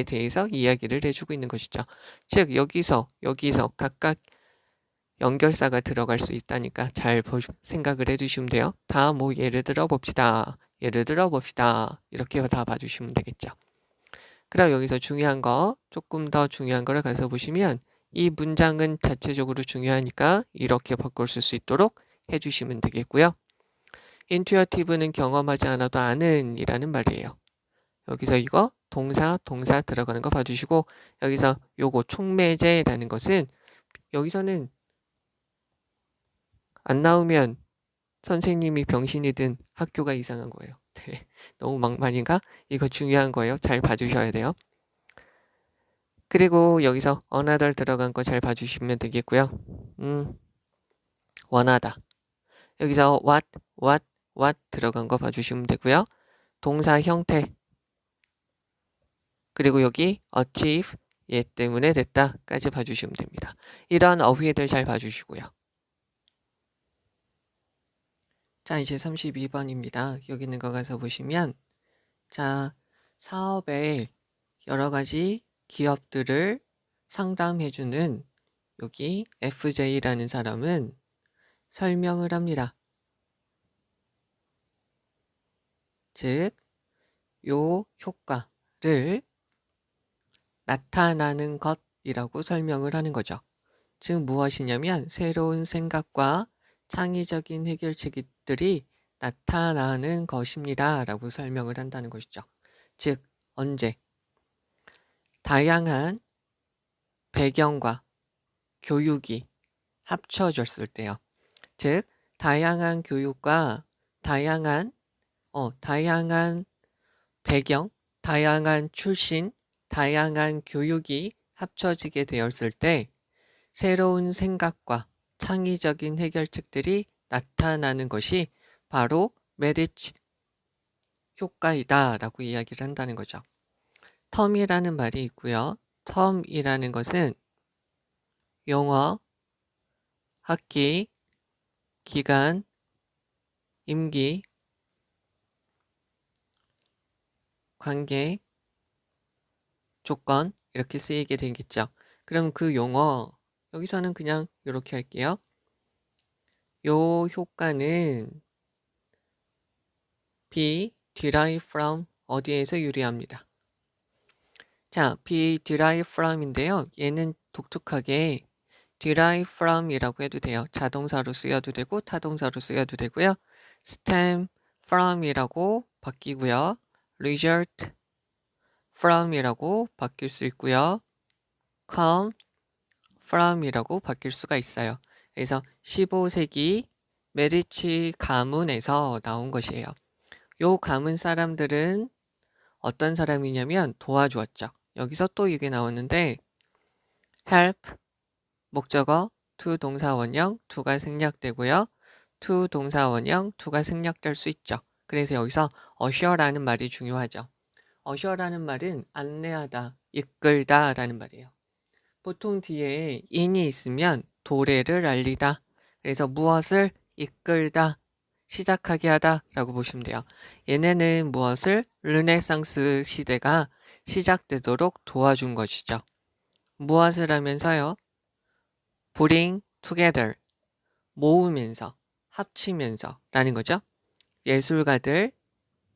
대해서 이야기를 해주고 있는 것이죠. 즉 여기서 각각 연결사가 들어갈 수 있다니까 잘 생각을 해주시면 돼요. 다 뭐 예를 들어 봅시다. 이렇게 다 봐주시면 되겠죠. 그럼 여기서 조금 더 중요한 거를 가서 보시면 이 문장은 자체적으로 중요하니까 이렇게 바꿀 수 있도록 해주시면 되겠고요. intuitive는 경험하지 않아도 아는 이라는 말이에요. 여기서 이거 동사 들어가는 거 봐주시고 여기서 요거 촉매제라는 것은 여기서는 안 나오면 선생님이 병신이든 학교가 이상한 거예요. 네, 너무 막말인가? 이거 중요한 거예요. 잘 봐주셔야 돼요. 그리고 여기서 another 들어간 거 잘 봐주시면 되겠고요. 원하다. 여기서 what 들어간 거 봐주시면 되고요. 동사 형태. 그리고 여기 achieve 얘 때문에 됐다까지 봐주시면 됩니다. 이런 어휘들 잘 봐주시고요. 자, 이제 32번입니다. 여기 있는 거 가서 보시면 자, 사업의 여러 가지 기업들을 상담해주는 여기 FJ라는 사람은 설명을 합니다. 즉, 요 효과를 나타나는 것이라고 설명을 하는 거죠. 즉 무엇이냐면 새로운 생각과 창의적인 해결책들이 나타나는 것입니다. 라고 설명을 한다는 것이죠. 즉 언제? 다양한 배경과 교육이 합쳐졌을 때요. 즉 다양한 교육과 다양한 배경, 다양한 출신, 다양한 교육이 합쳐지게 되었을 때 새로운 생각과 창의적인 해결책들이 나타나는 것이 바로 메리츠 효과이다 라고 이야기를 한다는 거죠. 텀이라는 말이 있고요. 텀이라는 것은 용어, 학기, 기간, 임기, 관계, 조건 이렇게 쓰이게 되겠죠. 그럼 그 용어 여기서는 그냥 이렇게 할게요. 요 효과는 be derived from 어디에서 유래합니다. 자, be derived from인데요. 얘는 독특하게 derive from이라고 해도 돼요. 자동사로 쓰여도 되고 타동사로 쓰여도 되고요. stem from이라고 바뀌고요. result from이라고 바뀔 수 있고요. come from이라고 바뀔 수가 있어요. 그래서 15세기 메디치 가문에서 나온 것이에요. 요 가문 사람들은 어떤 사람이냐면 도와주었죠. 여기서 또 이게 나오는데 help 목적어 to 동사 원형 to가 생략되고요. to 동사 원형 to가 생략될 수 있죠. 그래서 여기서 usher라는 말이 중요하죠. usher라는 말은 안내하다, 이끌다 라는 말이에요. 보통 뒤에 in이 있으면 도래를 알리다. 그래서 무엇을 이끌다, 시작하게 하다 라고 보시면 돼요. 얘네는 무엇을 르네상스 시대가 시작되도록 도와준 것이죠. 무엇을 하면서요? bring together, 모으면서, 합치면서 라는 거죠. 예술가들,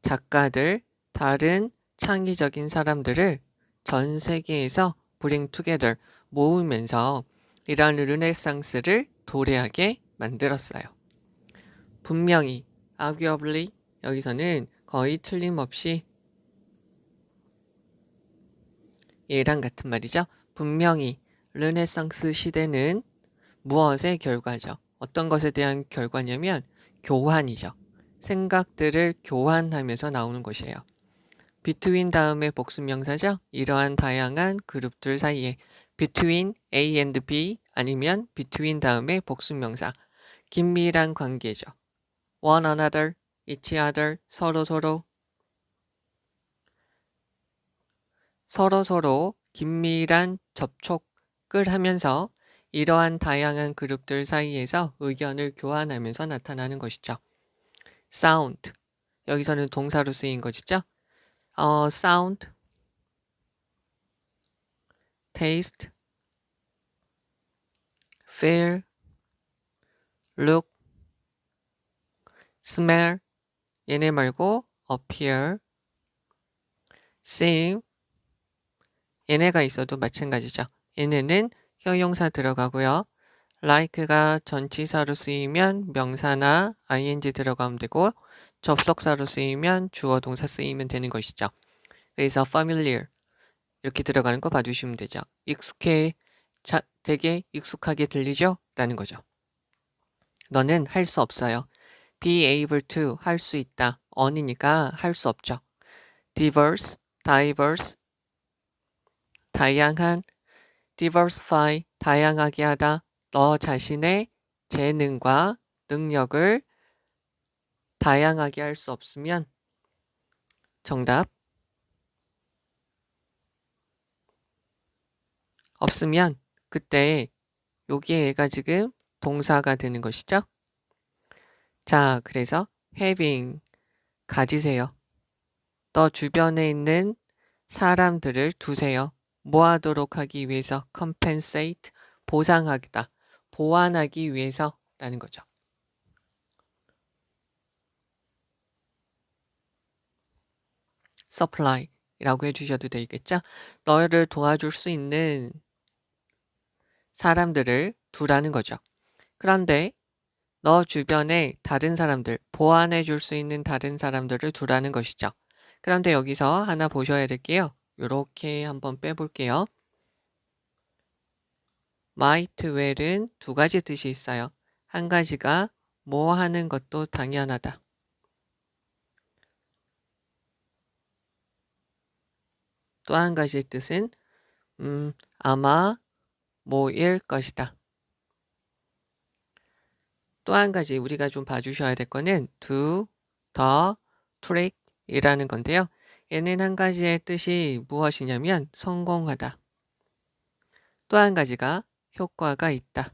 작가들, 다른 창의적인 사람들을 전 세계에서 bring together, 모으면서 이런 르네상스를 도래하게 만들었어요. 분명히, arguably, 여기서는 거의 틀림없이 얘랑 같은 말이죠. 분명히 르네상스 시대는 무엇의 결과죠? 어떤 것에 대한 결과냐면 교환이죠. 생각들을 교환하면서 나오는 것이에요. between 다음에 복수명사죠. 이러한 다양한 그룹들 사이에 between A and B 아니면 between 다음에 복수명사 긴밀한 관계죠. one another, each other, 서로 긴밀한 접촉을 하면서 이러한 다양한 그룹들 사이에서 의견을 교환하면서 나타나는 것이죠. sound 여기서는 동사로 쓰인 것이죠. sound, taste, feel, look, smell 얘네 말고 appear, seem 얘네가 있어도 마찬가지죠. 얘네는 형용사 들어가고요. like가 전치사로 쓰이면 명사나 ing 들어가면 되고 접속사로 쓰이면 주어 동사 쓰이면 되는 것이죠. 그래서 familiar 이렇게 들어가는 거 봐주시면 되죠. 되게 익숙하게 들리죠? 라는 거죠. 너는 할 수 없어요. be able to 할 수 있다. on이니까 할 수 없죠. diverse, 다양한, diversify, 다양하게 하다. 너 자신의 재능과 능력을 다양하게 할 수 없으면 정답. 없으면 그때 여기에가 지금 동사가 되는 것이죠. 자, 그래서 having 가지세요. 너 주변에 있는 사람들을 두세요. 뭐 하도록 하기 위해서? compensate, 보상하다, 보완하기 위해서 라는 거죠. supply라고 해주셔도 되겠죠. 너를 도와줄 수 있는 사람들을 두라는 거죠. 그런데 너 주변에 다른 사람들, 보완해 줄 수 있는 다른 사람들을 두라는 것이죠. 그런데 여기서 하나 보셔야 될게요. 이렇게 한번 빼볼게요. might well은 두 가지 뜻이 있어요. 한 가지가 뭐 하는 것도 당연하다. 또 한 가지 뜻은 아마 뭐일 것이다. 또 한 가지 우리가 좀 봐주셔야 될 거는 do, the, trick 이라는 건데요. 얘는 한 가지의 뜻이 무엇이냐면 성공하다. 또 한 가지가 효과가 있다.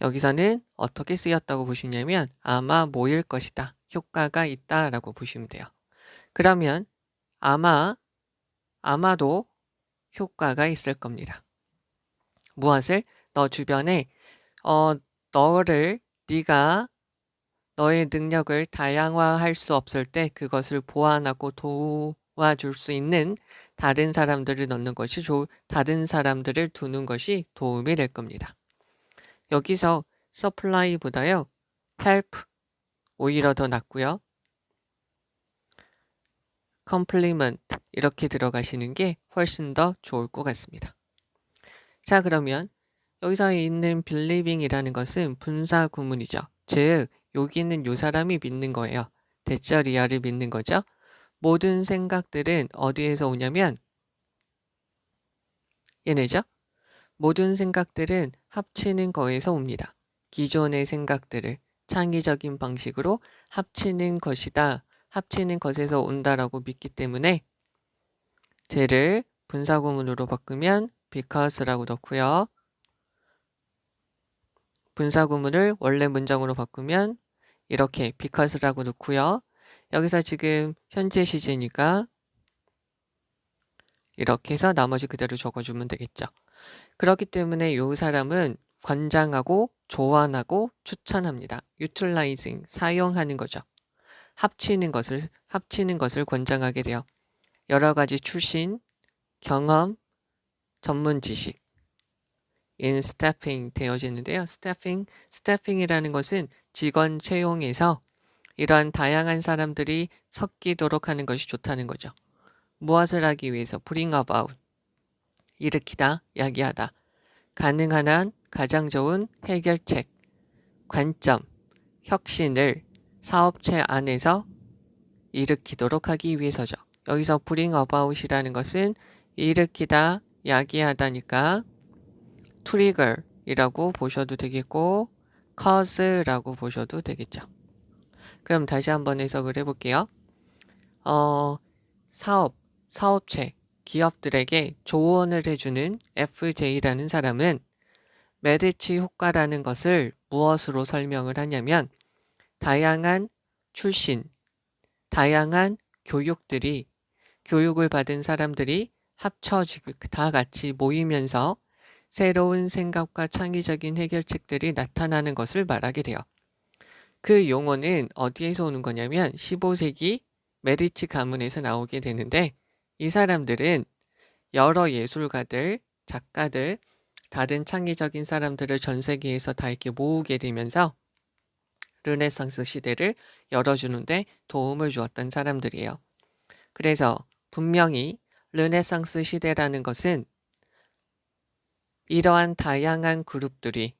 여기서는 어떻게 쓰였다고 보시냐면 아마 뭐일 것이다. 효과가 있다 라고 보시면 돼요. 그러면 아마도 효과가 있을 겁니다. 무엇을? 너 주변에 네가 너의 능력을 다양화할 수 없을 때 그것을 보완하고 도와줄 수 있는 다른 사람들을 넣는 것이 다른 사람들을 두는 것이 도움이 될 겁니다. 여기서 supply보다요 help 오히려 더 낫고요. complement 이렇게 들어가시는 게 훨씬 더 좋을 것 같습니다. 자, 그러면 여기서 있는 believing이라는 것은 분사 구문이죠. 즉 여기 있는 요 사람이 믿는 거예요. 대절이야를 믿는 거죠. 모든 생각들은 어디에서 오냐면 얘네죠. 모든 생각들은 합치는 거에서 옵니다. 기존의 생각들을 창의적인 방식으로 합치는 것이다. 합치는 것에서 온다라고 믿기 때문에 쟤를 분사구문으로 바꾸면 because라고 넣고요. 분사구문을 원래 문장으로 바꾸면 이렇게 because라고 넣고요. 여기서 지금 현재 시제니까 이렇게 해서 나머지 그대로 적어주면 되겠죠. 그렇기 때문에 이 사람은 권장하고 조언하고 추천합니다. utilizing, 사용하는 거죠. 합치는 것을 권장하게 돼요. 여러 가지 출신, 경험, 전문 지식, in staffing 되어지는데요. staffing이라는 것은 직원 채용에서 이러한 다양한 사람들이 섞이도록 하는 것이 좋다는 거죠. 무엇을 하기 위해서? bring about, 일으키다, 야기하다. 가능한 한 가장 좋은 해결책, 관점, 혁신을 사업체 안에서 일으키도록 하기 위해서죠. 여기서 bring about이라는 것은 일으키다, 야기하다니까 trigger이라고 보셔도 되겠고 cause라고 보셔도 되겠죠. 그럼 다시 한번 해석을 해볼게요. 사업체, 기업들에게 조언을 해주는 FJ라는 사람은 메디치 효과라는 것을 무엇으로 설명을 하냐면 다양한 출신, 다양한 교육을 받은 사람들이 합쳐지고 다 같이 모이면서 새로운 생각과 창의적인 해결책들이 나타나는 것을 말하게 돼요. 그 용어는 어디에서 오는 거냐면 15세기 메디치 가문에서 나오게 되는데 이 사람들은 여러 예술가들, 작가들, 다른 창의적인 사람들을 전 세계에서 다 이렇게 모으게 되면서 르네상스 시대를 열어주는데 도움을 주었던 사람들이에요. 그래서 분명히 르네상스 시대라는 것은 이러한 다양한 그룹들이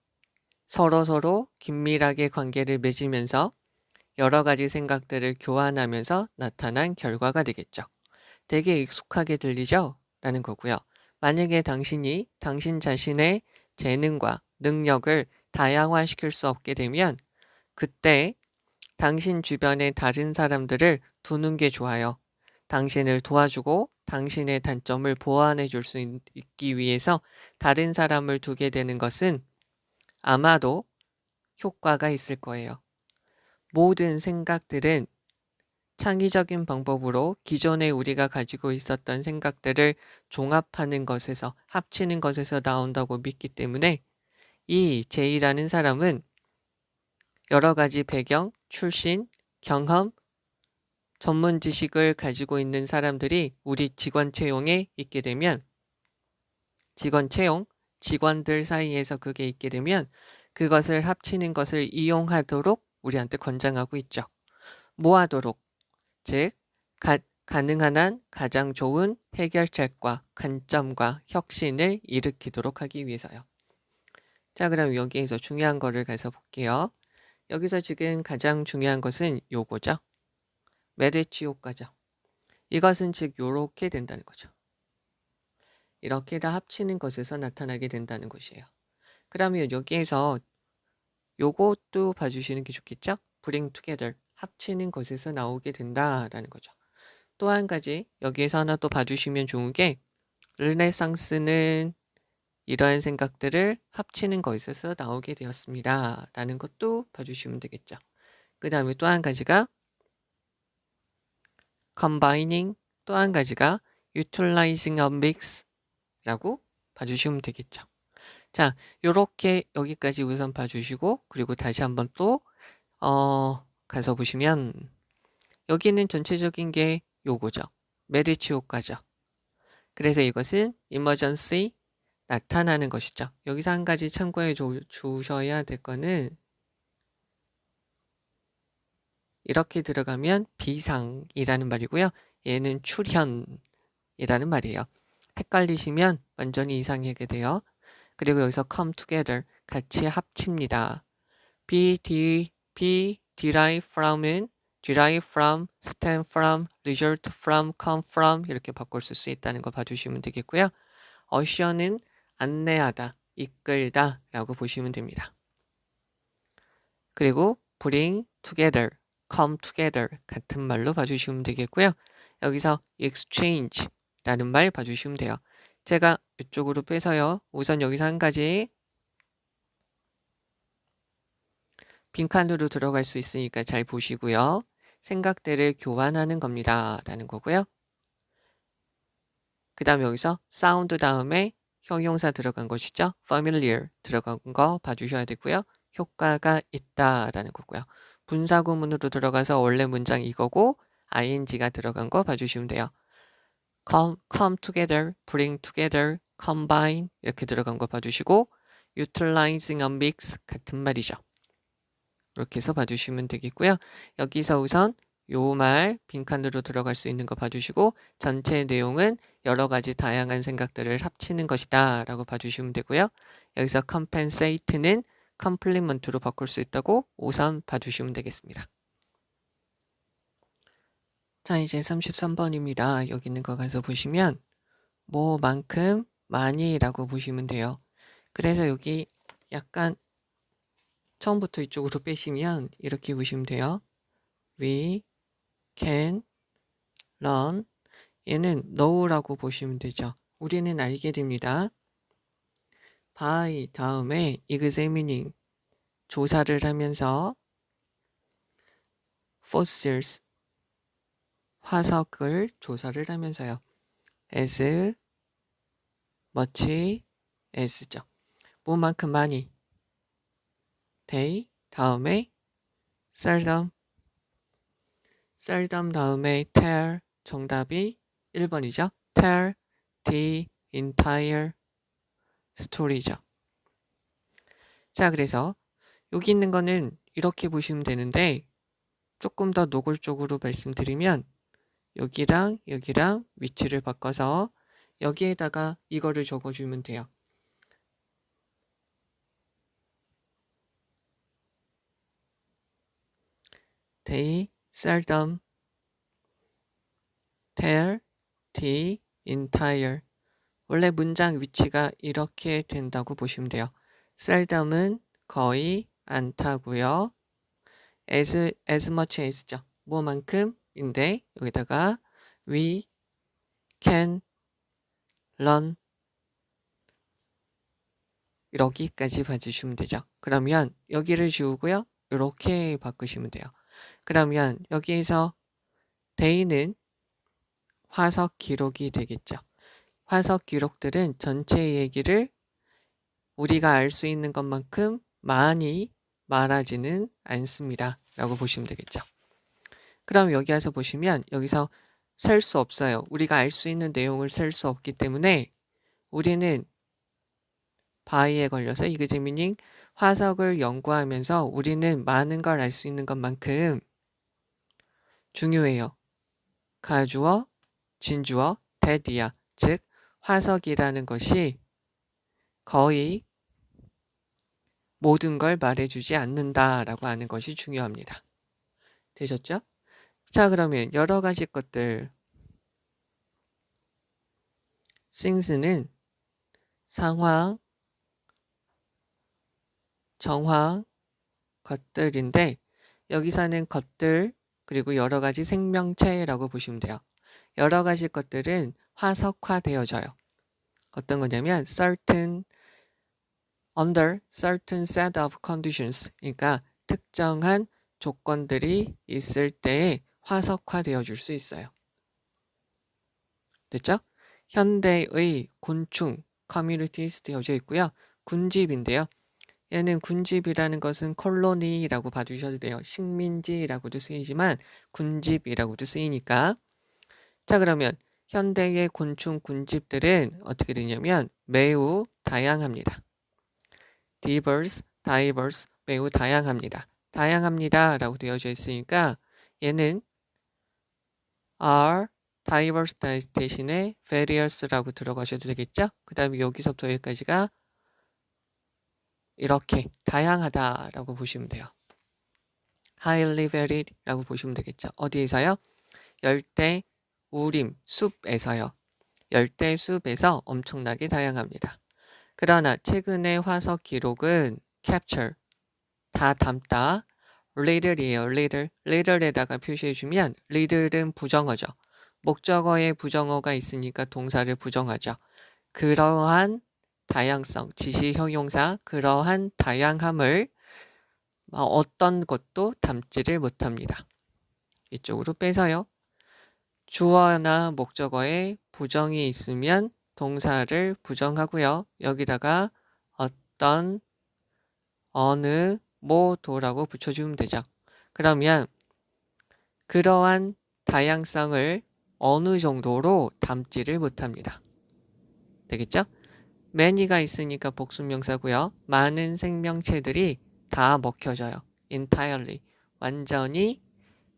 서로서로 긴밀하게 관계를 맺으면서 여러 가지 생각들을 교환하면서 나타난 결과가 되겠죠. 되게 익숙하게 들리죠? 라는 거고요. 만약에 당신이 당신 자신의 재능과 능력을 다양화시킬 수 없게 되면 그때 당신 주변의 다른 사람들을 두는 게 좋아요. 당신을 도와주고 당신의 단점을 보완해 줄 수 있기 위해서 다른 사람을 두게 되는 것은 아마도 효과가 있을 거예요. 모든 생각들은 창의적인 방법으로 기존에 우리가 가지고 있었던 생각들을 종합하는 것에서, 합치는 것에서 나온다고 믿기 때문에 이 제이라는 사람은 여러 가지 배경, 출신, 경험, 전문 지식을 가지고 있는 사람들이 우리 직원 채용에 있게 되면 직원 채용, 직원들 사이에서 그게 있게 되면 그것을 합치는 것을 이용하도록 우리한테 권장하고 있죠. 뭐 하도록? 즉, 가능한 한 가장 좋은 해결책과 관점과 혁신을 일으키도록 하기 위해서요. 자, 그럼 여기에서 중요한 거를 가서 볼게요. 여기서 지금 가장 중요한 것은 요거죠. 메르치 효과죠. 이것은 즉 요렇게 된다는 거죠. 이렇게 다 합치는 것에서 나타나게 된다는 것이에요. 그러면 여기에서 요것도 봐주시는 게 좋겠죠? bring together, 합치는 것에서 나오게 된다라는 거죠. 또 한 가지 여기에서 하나 또 봐주시면 좋은 게 르네상스는 이러한 생각들을 합치는 것에서 나오게 되었습니다. 라는 것도 봐주시면 되겠죠. 그 다음에 또 한 가지가 combining, 또 한 가지가 utilizing a mix 라고 봐주시면 되겠죠. 자, 요렇게 여기까지 우선 봐주시고 그리고 다시 한번 또 가서 보시면 여기는 전체적인 게 요거죠. 메르치 효과죠. 그래서 이것은 emergency, 나타나는 것이죠. 여기서 한 가지 참고해 주셔야 될 거는 이렇게 들어가면 비상이라는 말이고요. 얘는 출현이라는 말이에요. 헷갈리시면 완전히 이상하게 돼요. 그리고 여기서 come together, 같이 합칩니다. be derive from은 derive from, stem from, result from, come from 이렇게 바꿀 수 있다는 거 봐주시면 되겠고요. usher는 안내하다, 이끌다 라고 보시면 됩니다. 그리고 bring together, come together 같은 말로 봐주시면 되겠고요. 여기서 exchange 라는 말 봐주시면 돼요. 제가 이쪽으로 빼서요. 우선 여기서 한 가지 빈칸으로 들어갈 수 있으니까 잘 보시고요. 생각들을 교환하는 겁니다. 라는 거고요. 그 다음에 여기서 사운드 다음에 형용사 들어간 것이죠. familiar 들어간 거 봐주셔야 되고요. 효과가 있다라는 거고요. 분사구문으로 들어가서 원래 문장 이거고 ing가 들어간 거 봐주시면 돼요. come together, bring together, combine 이렇게 들어간 거 봐주시고 utilizing a mix 같은 말이죠. 이렇게 해서 봐주시면 되겠고요. 여기서 우선 요 말 빈칸으로 들어갈 수 있는 거 봐주시고 전체 내용은 여러 가지 다양한 생각들을 합치는 것이다 라고 봐주시면 되고요. 여기서 compensate는 complement로 바꿀 수 있다고 우선 봐주시면 되겠습니다. 자, 이제 33번입니다. 여기 있는 거 가서 보시면 뭐만큼 많이 라고 보시면 돼요. 그래서 여기 약간 처음부터 이쪽으로 빼시면 이렇게 보시면 돼요. We can learn. 얘는 know라고 보시면 되죠. 우리는 알게 됩니다. by 다음에 examining 조사를 하면서 fossils 화석을 조사를 하면서요. as much as죠. 뭐만큼 많이. they 다음에 seldom 다음에 tell 정답이 1번이죠. tell the entire story죠. 자, 그래서 여기 있는 거는 이렇게 보시면 되는데 조금 더 노골적으로 말씀드리면 여기랑 여기랑 위치를 바꿔서 여기에다가 이거를 적어주면 돼요. They seldom tell the entire. 원래 문장 위치가 이렇게 된다고 보시면 돼요. seldom은 거의 않다고요. as much as죠. 뭐만큼인데 여기다가 we can learn 여기까지 봐주시면 되죠. 그러면 여기를 지우고요. 이렇게 바꾸시면 돼요. 그러면 여기에서 day는 화석 기록이 되겠죠. 화석 기록들은 전체 얘기를 우리가 알 수 있는 것만큼 많이 말하지는 않습니다. 라고 보시면 되겠죠. 그럼 여기 와서 보시면 여기서 셀 수 없어요. 우리가 알 수 있는 내용을 셀 수 없기 때문에 우리는 바이에 걸려서 이그제 미닝 화석을 연구하면서 우리는 많은 걸 알 수 있는 것만큼 중요해요. 가주어, 진주어, 대디야, 즉 화석이라는 것이 거의 모든 걸 말해주지 않는다라고 하는 것이 중요합니다. 되셨죠? 자, 그러면 여러 가지 것들. things는 상황, 정황, 것들인데 여기서는 것들 그리고 여러 가지 생명체라고 보시면 돼요. 여러 가지 것들은 화석화되어져요. 어떤 거냐면 under certain set of conditions, 그러니까 특정한 조건들이 있을 때에 화석화되어 줄 수 있어요. 됐죠? 현대의 곤충, communities 되어져 있고요. 군집인데요. 얘는 군집이라는 것은 콜로니라고 봐주셔도 돼요. 식민지라고도 쓰이지만 군집이라고도 쓰이니까. 자, 그러면 현대의 곤충 군집들은 어떻게 되냐면 매우 다양합니다. diverse, 매우 다양합니다. 다양합니다 라고 되어져 있으니까 얘는 are diverse 대신에 various라고 들어가셔도 되겠죠? 그 다음에 여기서부터 여기까지가 이렇게 다양하다라고 보시면 돼요. highly varied라고 보시면 되겠죠. 어디에서요? 열대 우림 숲에서요. 열대 숲에서 엄청나게 다양합니다. 그러나 최근의 화석 기록은 capture 다 담다 little이에요. little에다가 표시해주면 little은 부정어죠. 목적어에 부정어가 있으니까 동사를 부정하죠. 그러한 다양성, 지시 형용사, 그러한 다양함을 어떤 것도 담지를 못합니다. 이쪽으로 빼서요. 주어나 목적어에 부정이 있으면 동사를 부정하고요. 여기다가 어떤, 어느, 뭐도라고 붙여주면 되죠. 그러면 그러한 다양성을 어느 정도로 담지를 못합니다. 되겠죠? many가 있으니까 복수명사고요. 많은 생명체들이 다 먹혀져요. entirely. 완전히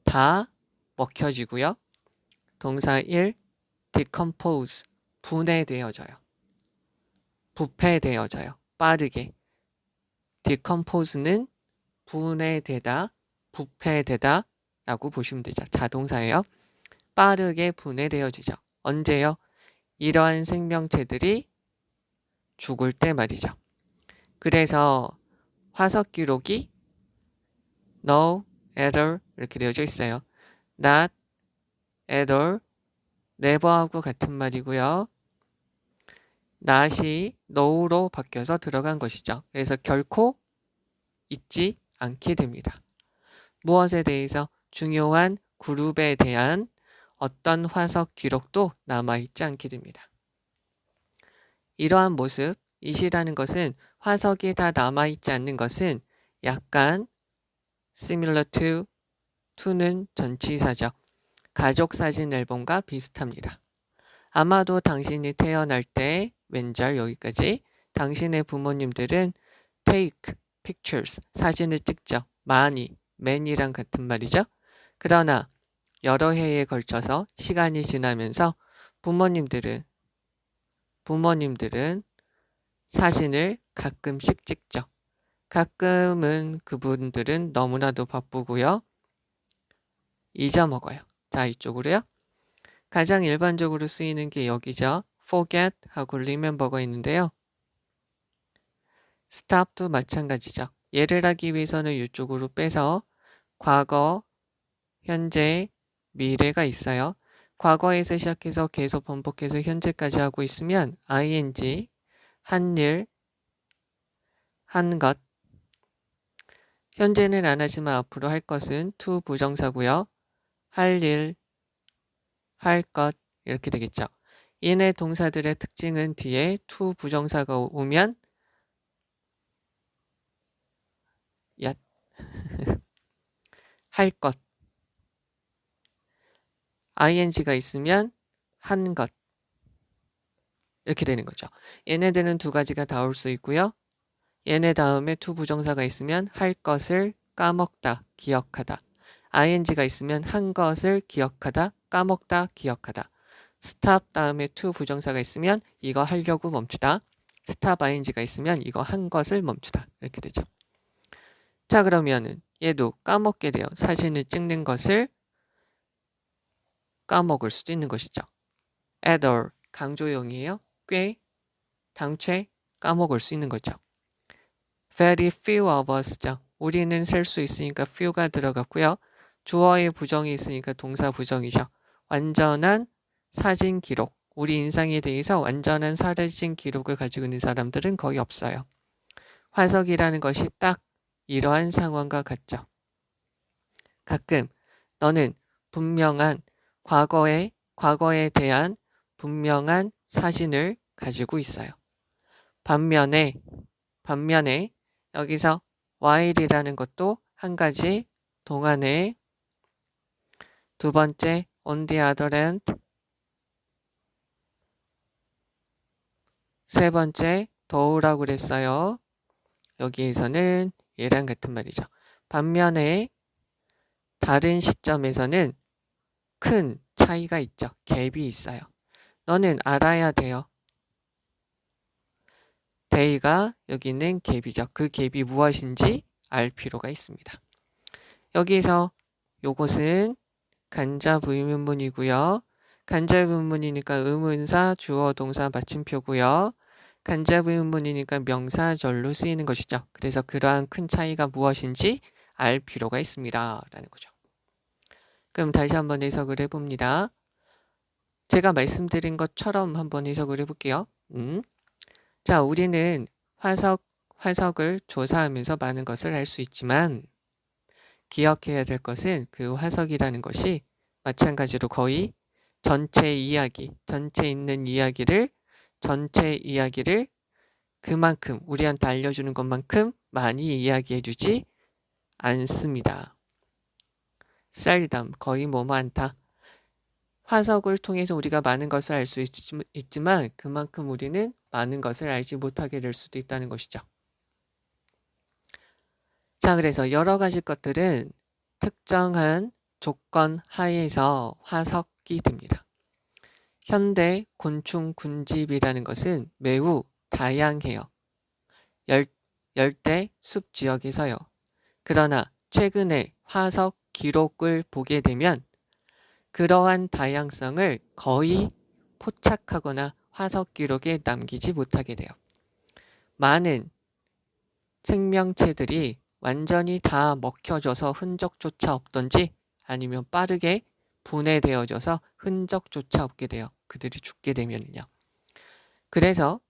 다 먹혀지고요. 동사 1, decompose. 분해되어져요. 부패되어져요. 빠르게. decompose는 분해되다, 부패되다 라고 보시면 되죠. 자동사예요. 빠르게 분해되어지죠. 언제요? 이러한 생명체들이 죽을 때 말이죠. 그래서 화석 기록이 no at all 이렇게 되어져 있어요. not at all, never하고 같은 말이고요. not이 no로 바뀌어서 들어간 것이죠. 그래서 결코 있지 않게 됩니다. 무엇에 대해서? 중요한 그룹에 대한 어떤 화석 기록도 남아있지 않게 됩니다. 이러한 모습, it이라는 것은 화석이 다 남아있지 않는 것은 약간 similar to는 전치사죠. 가족사진 앨범과 비슷합니다. 아마도 당신이 태어날 때 왼절 여기까지 당신의 부모님들은 take pictures, 사진을 찍죠. 많이, many랑 같은 말이죠. 그러나 여러 해에 걸쳐서 시간이 지나면서 부모님들은 사진을 가끔씩 찍죠. 가끔은 그분들은 너무나도 바쁘고요. 잊어먹어요. 자, 이쪽으로요. 가장 일반적으로 쓰이는 게 여기죠. forget 하고 remember가 있는데요. stop도 마찬가지죠. 예를 하기 위해서는 이쪽으로 빼서 과거, 현재, 미래가 있어요. 과거에서 시작해서 계속 반복해서 현재까지 하고 있으면 ing, 한 일, 한 것. 현재는 안 하지만 앞으로 할 것은 to 부정사고요. 할 일, 할 것 이렇게 되겠죠. 이내 동사들의 특징은 뒤에 to 부정사가 오면 야, 할 것, ing가 있으면 한 것 이렇게 되는 거죠. 얘네들은 두 가지가 다 올 수 있고요. 얘네 다음에 to 부정사가 있으면 할 것을 까먹다, 기억하다. ing가 있으면 한 것을 기억하다, 까먹다, 기억하다. stop 다음에 to 부정사가 있으면 이거 하려고 멈추다. stop ing가 있으면 이거 한 것을 멈추다. 이렇게 되죠. 자, 그러면은 얘도 까먹게 돼요. 사진을 찍는 것을 까먹을 수도 있는 것이죠. either 강조형이에요. 꽤, 당최 까먹을 수 있는 거죠. Very few of us죠. 우리는 셀 수 있으니까 few가 들어갔고요. 주어의 부정이 있으니까 동사 부정이죠. 완전한 사진 기록. 우리 인상에 대해서 완전한 사진 기록을 가지고 있는 사람들은 거의 없어요. 화석이라는 것이 딱 이러한 상황과 같죠. 가끔 너는 분명한 과거에 대한 분명한 사진을 가지고 있어요. 반면에 여기서 while이라는 것도 한 가지 동안에 두 번째 on the other hand 세 번째 though라고 그랬어요. 여기에서는 얘랑 같은 말이죠. 반면에 다른 시점에서는 큰 차이가 있죠. 갭이 있어요. 너는 알아야 돼요. 데이가 여기 있는 갭이죠. 그 갭이 무엇인지 알 필요가 있습니다. 여기에서 요것은 간접 의문문이고요. 간접 의문문이니까 의문사, 주어, 동사, 마침표고요. 간접 의문문이니까 명사절로 쓰이는 것이죠. 그래서 그러한 큰 차이가 무엇인지 알 필요가 있습니다. 라는 거죠. 그럼 다시 한번 해석을 해봅니다. 제가 말씀드린 것처럼 한번 해석을 해볼게요. 자, 우리는 화석을 조사하면서 많은 것을 알 수 있지만 기억해야 될 것은 그 화석이라는 것이 마찬가지로 거의 전체 있는 전체 이야기를 그만큼 우리한테 알려주는 것만큼 많이 이야기해주지 않습니다. 셀덤, 거의 않다. 화석을 통해서 우리가 많은 것을 알 수 있지만 그만큼 우리는 많은 것을 알지 못하게 될 수도 있다는 것이죠. 자, 그래서 여러 가지 것들은 특정한 조건 하에서 화석이 됩니다. 현대 곤충 군집이라는 것은 매우 다양해요. 열대 숲 지역에서요. 그러나 최근에 화석 기록을 보게 되면 그러한 다양성을 거의 포착하거나 화석 기록에 남기지 못하게 돼요. 많은 생명체들이 완전히 다 먹혀져서 흔적조차 없던지 아니면 빠르게 분해되어져서 흔적조차 없게 돼요. 그들이 죽게 되면요. 그래서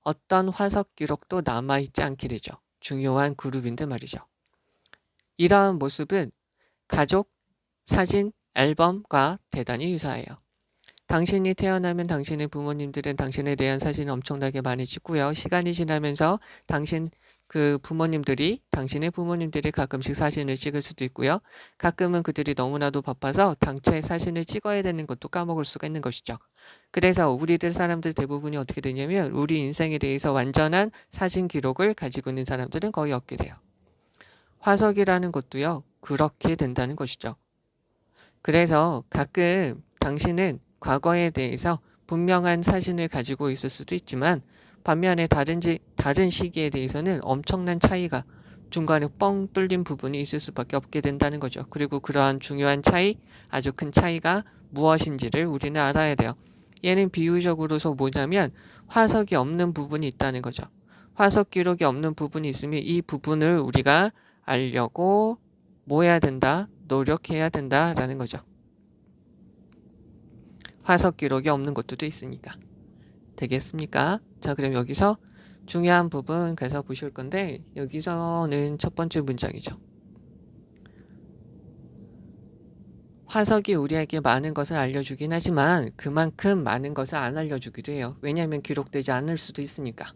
어떤 화석 기록도 남아있지 않게 되죠. 중요한 그룹인데 말이죠. 이러한 모습은 가족 사진 앨범과 대단히 유사해요. 당신이 태어나면 당신의 부모님들은 당신에 대한 사진을 엄청나게 많이 찍고요. 시간이 지나면서 당신의 부모님들이 가끔씩 사진을 찍을 수도 있고요. 가끔은 그들이 너무나도 바빠서 당최 사진을 찍어야 되는 것도 까먹을 수가 있는 것이죠. 그래서 우리들 사람들 대부분이 어떻게 되냐면 우리 인생에 대해서 완전한 사진 기록을 가지고 있는 사람들은 거의 없게 돼요. 화석이라는 것도요. 그렇게 된다는 것이죠. 그래서 가끔 당신은 과거에 대해서 분명한 사진을 가지고 있을 수도 있지만 반면에 다른 시기에 대해서는 엄청난 차이가 중간에 뻥 뚫린 부분이 있을 수밖에 없게 된다는 거죠. 그리고 그러한 중요한 차이, 아주 큰 차이가 무엇인지를 우리는 알아야 돼요. 얘는 비유적으로서 뭐냐면 화석이 없는 부분이 있다는 거죠. 화석 기록이 없는 부분이 있으면 이 부분을 우리가 알려고 뭐 해야 된다? 노력해야 된다라는 거죠. 화석 기록이 없는 곳도 있으니까. 되겠습니까? 자, 그럼 여기서 중요한 부분 가서 보실 건데 여기서는 첫 번째 문장이죠. 화석이 우리에게 많은 것을 알려주긴 하지만 그만큼 많은 것을 안 알려주기도 해요. 왜냐하면 기록되지 않을 수도 있으니까.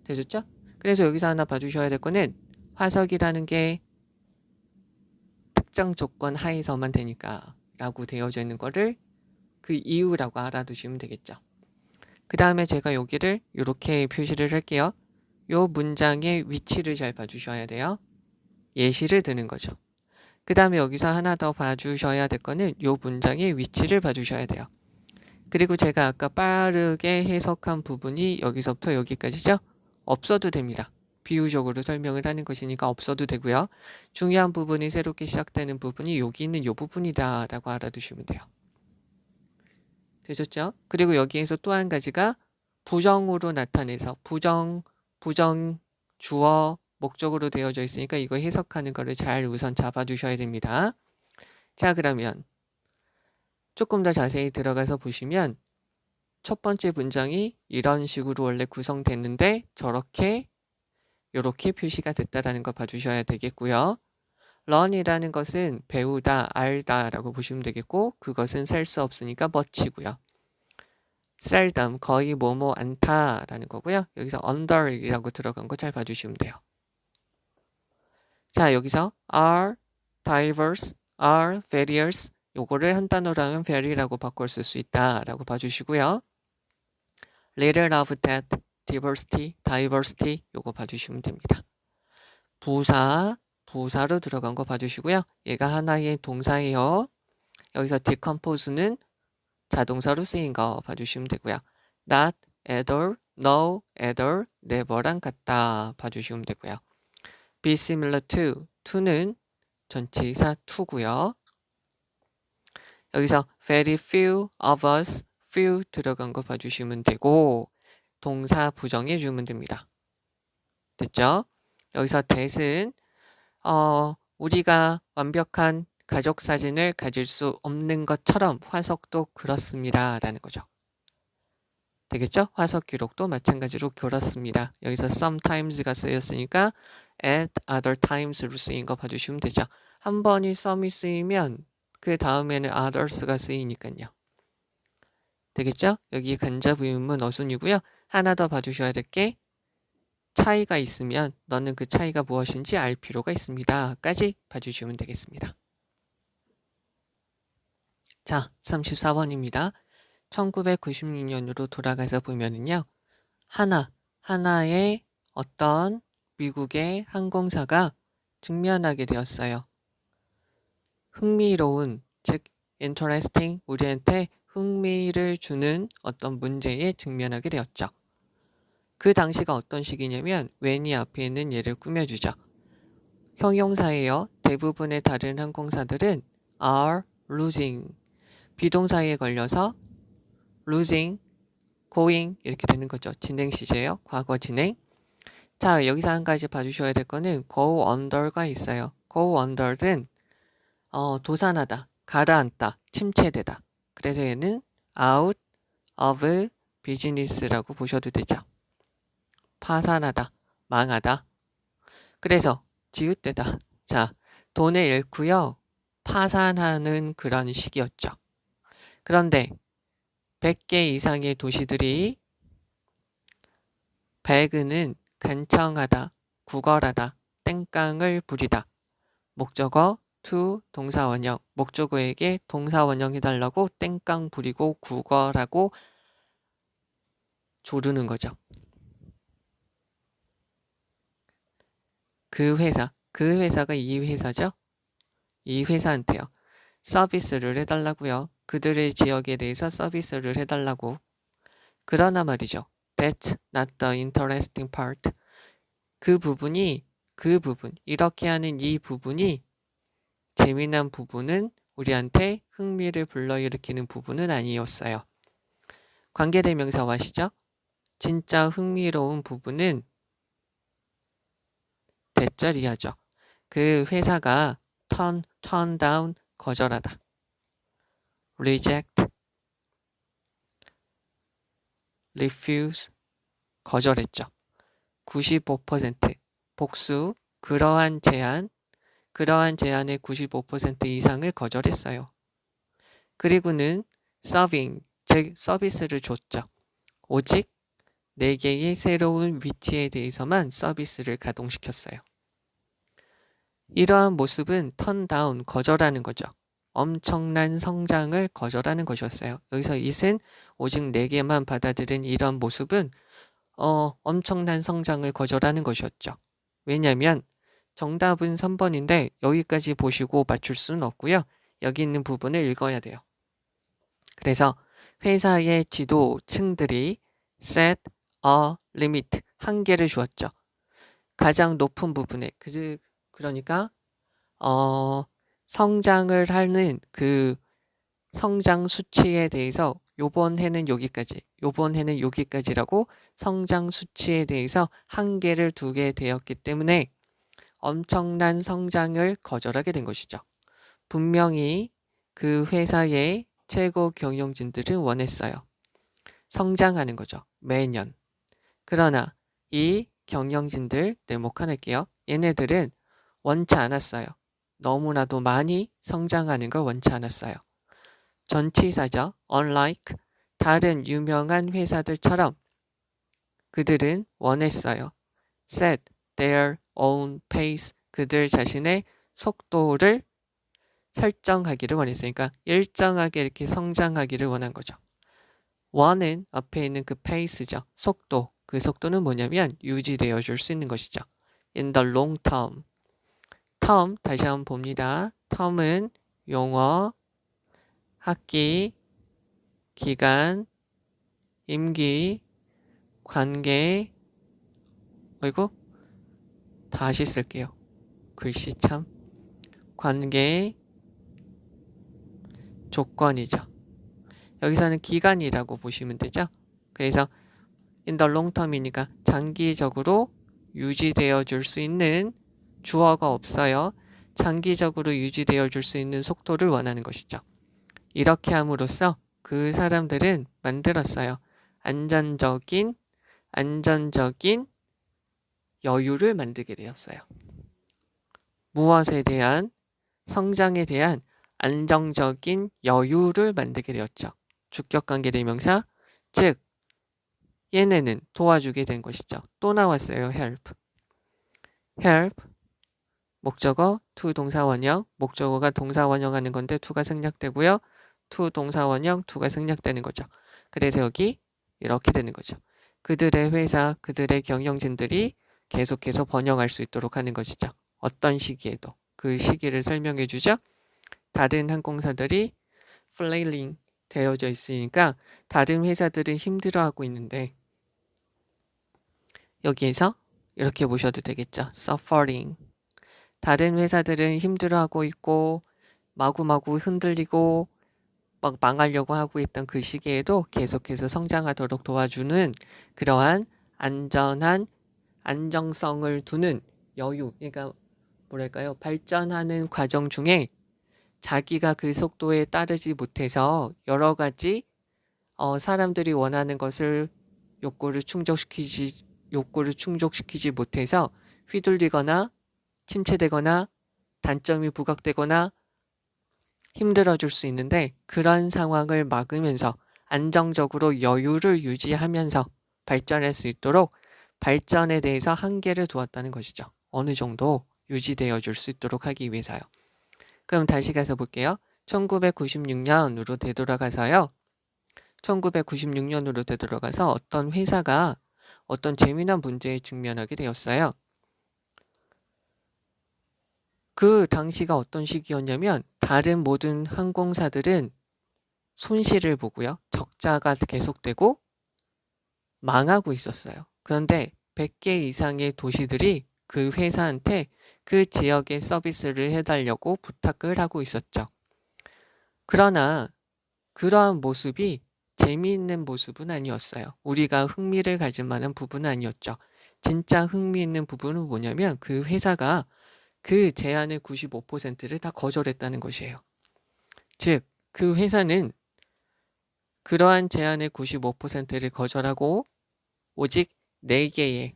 되셨죠? 그래서 여기서 하나 봐주셔야 될 거는 화석이라는 게 특정 조건 하에서만 되니까 라고 되어져 있는 거를 그 이유라고 알아두시면 되겠죠. 그 다음에 제가 여기를 이렇게 표시를 할게요. 요 문장의 위치를 잘 봐주셔야 돼요. 예시를 드는 거죠. 그 다음에 여기서 하나 더 봐주셔야 될 거는 요 문장의 위치를 봐주셔야 돼요. 그리고 제가 아까 빠르게 해석한 부분이 여기서부터 여기까지죠? 없어도 됩니다. 비유적으로 설명을 하는 것이니까 없어도 되고요. 중요한 부분이 새롭게 시작되는 부분이 여기 있는 요 부분이다 라고 알아두시면 돼요. 되셨죠? 그리고 여기에서 또 한 가지가 부정으로 나타내서 부정, 주어, 목적으로 되어져 있으니까 이거 해석하는 거를 잘 우선 잡아주셔야 됩니다. 자, 그러면 조금 더 자세히 들어가서 보시면 첫 번째 문장이 이런 식으로 원래 구성됐는데 저렇게 이렇게 표시가 됐다라는 거 봐주셔야 되겠고요. learn이라는 것은 배우다, 알다 라고 보시면 되겠고 그것은 셀 수 없으니까 much고요. seldom, 거의 뭐뭐 않다 라는 거고요. 여기서 under이라고 들어간 거 잘 봐주시면 돼요. 자, 여기서 are, diverse, are, various 요거를 한 단어로 하면 very라고 바꿔 쓸 수 있다 라고 봐주시고요. little of that, diversity 요거 봐주시면 됩니다. 부사로 들어간 거 봐주시고요. 얘가 하나의 동사예요. 여기서 decompose는 자동사로 쓰인 거 봐주시면 되고요. not, either, no, either, never랑 같다 봐주시면 되고요. be similar to는 전치사 to고요. 여기서 very few of us, few 들어간 거 봐주시면 되고 동사 부정해 주면 됩니다. 됐죠? 여기서 that은 우리가 완벽한 가족 사진을 가질 수 없는 것처럼 화석도 그렇습니다 라는 거죠. 되겠죠? 화석 기록도 마찬가지로 그렇습니다. 여기서 sometimes가 쓰였으니까 at other times로 쓰인 거 봐주시면 되죠. 한 번이 some이 쓰이면 그 다음에는 others가 쓰이니까요. 되겠죠? 여기 간접 의문문 어순이고요. 하나 더 봐주셔야 될 게 차이가 있으면 너는 그 차이가 무엇인지 알 필요가 있습니다. 까지 봐주시면 되겠습니다. 자, 34번입니다. 1996년으로 돌아가서 보면은요. 하나의 어떤 미국의 항공사가 직면하게 되었어요. 흥미로운, 즉 interesting, 우리한테 흥미를 주는 어떤 문제에 직면하게 되었죠. 그 당시가 어떤 시기냐면 when이 앞에 있는 얘를 꾸며주죠. 형용사예요. 대부분의 다른 항공사들은 are losing, 비동사에 걸려서 losing, going 이렇게 되는 거죠. 진행 시제예요. 과거 진행. 자, 여기서 한 가지 봐주셔야 될 거는 go under가 있어요. go under는 도산하다, 가라앉다, 침체되다. 그래서 얘는 out of business라고 보셔도 되죠. 파산하다, 망하다. 그래서 지읒대다. 자, 돈을 잃고요. 파산하는 그런 시기였죠. 그런데 100개 이상의 도시들이 배그는 간청하다, 구걸하다, 땡깡을 부리다. 목적어 to 동사원형, 목적어에게 동사원형 해달라고 땡깡 부리고 구걸하고 조르는 거죠. 그 회사가 이 회사죠. 이 회사한테요. 서비스를 해달라고요. 그들의 지역에 대해서 서비스를 해달라고. 그러나 말이죠. That's not the interesting part. 그 부분이 그 부분, 이렇게 하는 이 부분이 재미난 부분은 우리한테 흥미를 불러일으키는 부분은 아니었어요. 관계대명사 아시죠? 진짜 흥미로운 부분은 대절이야죠. 그 회사가 turn down, 거절하다. reject, refuse, 거절했죠. 95% 복수, 그러한 제안의 95% 이상을 거절했어요. 그리고는 serving, 즉 서비스를 줬죠. 오직 4개의 새로운 위치에 대해서만 서비스를 가동시켰어요. 이러한 모습은 turn down, 거절하는 거죠. 엄청난 성장을 거절하는 것이었어요. 여기서 it은 오직 4개만 받아들인 이런 모습은 엄청난 성장을 거절하는 것이었죠. 왜냐하면 정답은 3번인데 여기까지 보시고 맞출 수는 없고요. 여기 있는 부분을 읽어야 돼요. 그래서 회사의 지도층들이 set a limit, 한계를 주었죠. 가장 높은 부분에, 그러니까 성장을 하는 그 성장 수치에 대해서 요번 해는 여기까지라고 성장 수치에 대해서 한계를 두게 되었기 때문에 엄청난 성장을 거절하게 된 것이죠. 분명히 그 회사의 최고 경영진들은 원했어요. 성장하는 거죠. 매년. 그러나 이 경영진들 네모칸할게요. 얘네들은 원치 않았어요. 너무나도 많이 성장하는 걸 원치 않았어요. 전치사죠. unlike, 다른 유명한 회사들처럼 그들은 원했어요. set their own pace, 그들 자신의 속도를 설정하기를 원했어요. 그러니까 일정하게 이렇게 성장하기를 원한 거죠. one은 앞에 있는 그 pace죠. 속도. 그 속도는 뭐냐면 유지되어 줄 수 있는 것이죠. in the long term. term 다시 한번 봅니다. term은 용어, 학기, 기간, 임기, 관계, 다시 쓸게요. 글씨 참. 관계, 조건이죠. 여기서는 기간이라고 보시면 되죠. 그래서 in the long term이니까 장기적으로 유지되어 줄 수 있는, 주어가 없어요. 장기적으로 유지되어 줄 수 있는 속도를 원하는 것이죠. 이렇게 함으로써 그 사람들은 만들었어요. 안전적인 여유를 만들게 되었어요. 무엇에 대한, 성장에 대한 안정적인 여유를 만들게 되었죠. 주격관계대명사, 즉 얘네는 도와주게 된 것이죠. 또 나왔어요. help. 목적어, to 동사원형, 목적어가 동사원형하는 건데 to가 생략되고요. to 동사원형, to가 생략되는 거죠. 그래서 여기 이렇게 되는 거죠. 그들의 회사, 그들의 경영진들이 계속해서 번영할 수 있도록 하는 것이죠. 어떤 시기에도. 그 시기를 설명해 주죠. 다른 항공사들이 flailing 되어져 있으니까 다른 회사들은 힘들어하고 있는데 여기에서 이렇게 보셔도 되겠죠. suffering. 다른 회사들은 힘들어하고 있고 마구마구 흔들리고 막 망하려고 하고 있던 그 시기에도 계속해서 성장하도록 도와주는 그러한 안정성을 두는 여유, 그러니까 뭐랄까요, 발전하는 과정 중에 자기가 그 속도에 따르지 못해서 여러 가지 사람들이 원하는 것을 욕구를 충족시키지 못해서 휘둘리거나 침체되거나 단점이 부각되거나 힘들어질 수 있는데 그런 상황을 막으면서 안정적으로 여유를 유지하면서 발전할 수 있도록 발전에 대해서 한계를 두었다는 것이죠. 어느 정도 유지되어 줄 수 있도록 하기 위해서요. 그럼 다시 가서 볼게요. 1996년으로 되돌아가서요. 1996년으로 되돌아가서 어떤 회사가 어떤 재미난 문제에 직면하게 되었어요. 그 당시가 어떤 시기였냐면 다른 모든 항공사들은 손실을 보고요. 적자가 계속되고 망하고 있었어요. 그런데 100개 이상의 도시들이 그 회사한테 그 지역의 서비스를 해달라고 부탁을 하고 있었죠. 그러나 그러한 모습이 재미있는 모습은 아니었어요. 우리가 흥미를 가질 만한 부분은 아니었죠. 진짜 흥미있는 부분은 뭐냐면 그 회사가 그 제안의 95%를 다 거절했다는 것이에요. 즉, 그 회사는 그러한 제안의 95%를 거절하고 오직 4개의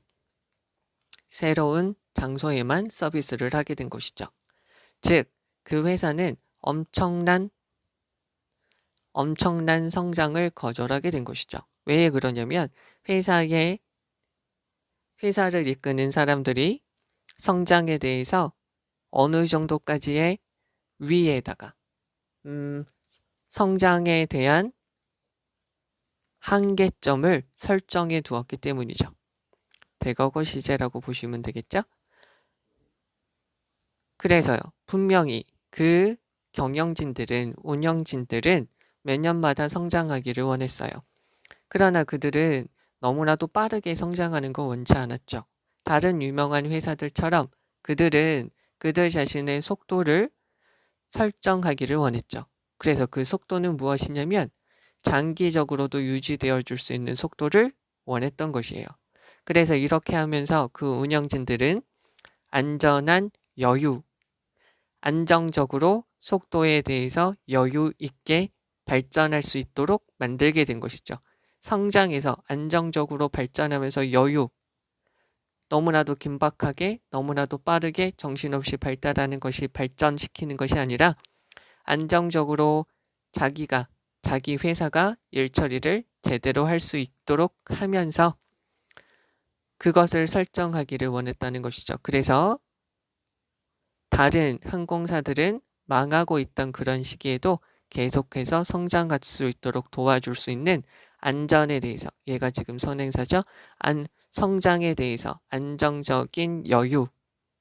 새로운 장소에만 서비스를 하게 된 것이죠. 즉, 그 회사는 엄청난 성장을 거절하게 된 것이죠. 왜 그러냐면 회사를 이끄는 사람들이 성장에 대해서 어느 정도까지의 위에다가 성장에 대한 한계점을 설정해 두었기 때문이죠. 대거거 시제라고 보시면 되겠죠? 그래서요. 분명히 그 운영진들은 몇 년마다 성장하기를 원했어요. 그러나 그들은 너무나도 빠르게 성장하는 거 원치 않았죠. 다른 유명한 회사들처럼 그들은 그들 자신의 속도를 설정하기를 원했죠. 그래서 그 속도는 무엇이냐면 장기적으로도 유지되어 줄 수 있는 속도를 원했던 것이에요. 그래서 이렇게 하면서 그 운영진들은 안전한 여유, 안정적으로 속도에 대해서 여유 있게 발전할 수 있도록 만들게 된 것이죠. 성장해서 안정적으로 발전하면서 여유, 너무나도 긴박하게 너무나도 빠르게 정신없이 발달하는 것이 발전시키는 것이 아니라 안정적으로 자기 회사가 일 처리를 제대로 할 수 있도록 하면서 그것을 설정하기를 원했다는 것이죠. 그래서 다른 항공사들은 망하고 있던 그런 시기에도 계속해서 성장할 수 있도록 도와줄 수 있는 안전에 대해서, 얘가 지금 선행사죠. 성장에 대해서 안정적인 여유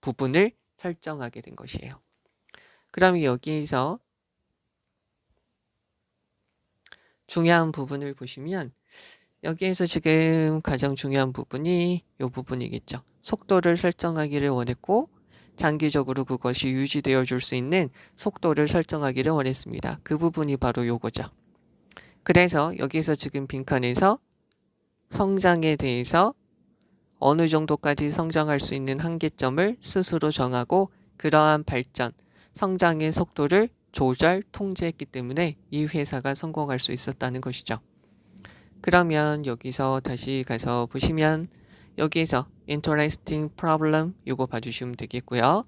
부분을 설정하게 된 것이에요. 그럼 여기에서 중요한 부분을 보시면 여기에서 지금 가장 중요한 부분이 이 부분이겠죠. 속도를 설정하기를 원했고 장기적으로 그것이 유지되어 줄 수 있는 속도를 설정하기를 원했습니다. 그 부분이 바로 요거죠. 그래서 여기서 지금 빈칸에서 성장에 대해서 어느 정도까지 성장할 수 있는 한계점을 스스로 정하고 그러한 성장의 속도를 통제했기 때문에 이 회사가 성공할 수 있었다는 것이죠. 그러면 여기서 다시 가서 보시면 여기에서 interesting problem 이거 봐주시면 되겠고요.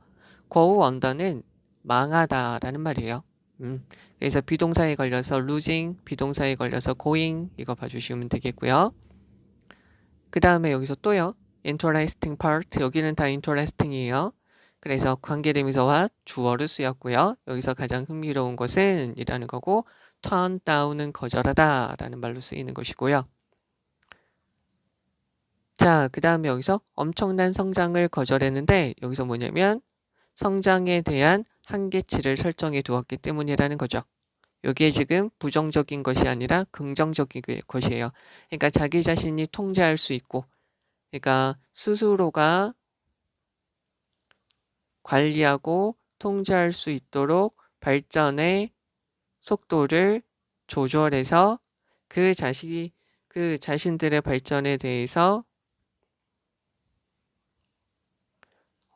go under는 망하다라는 말이에요. 그래서 비동사에 걸려서 losing, 비동사에 걸려서 going 이거 봐주시면 되겠고요. 그 다음에 여기서 또요. interesting part 여기는 다 interesting이에요. 그래서 관계대명사와 주어를 쓰였고요. 여기서 가장 흥미로운 것은 이라는 거고 turn down은 거절하다 라는 말로 쓰이는 것이고요. 자, 그 다음에 여기서 엄청난 성장을 거절했는데 여기서 뭐냐면 성장에 대한 한계치를 설정해 두었기 때문이라는 거죠. 여기에 지금 부정적인 것이 아니라 긍정적인 것이에요. 그러니까 자기 자신이 통제할 수 있고 그러니까 스스로가 관리하고 통제할 수 있도록 발전의 속도를 조절해서 그 자신들의 발전에 대해서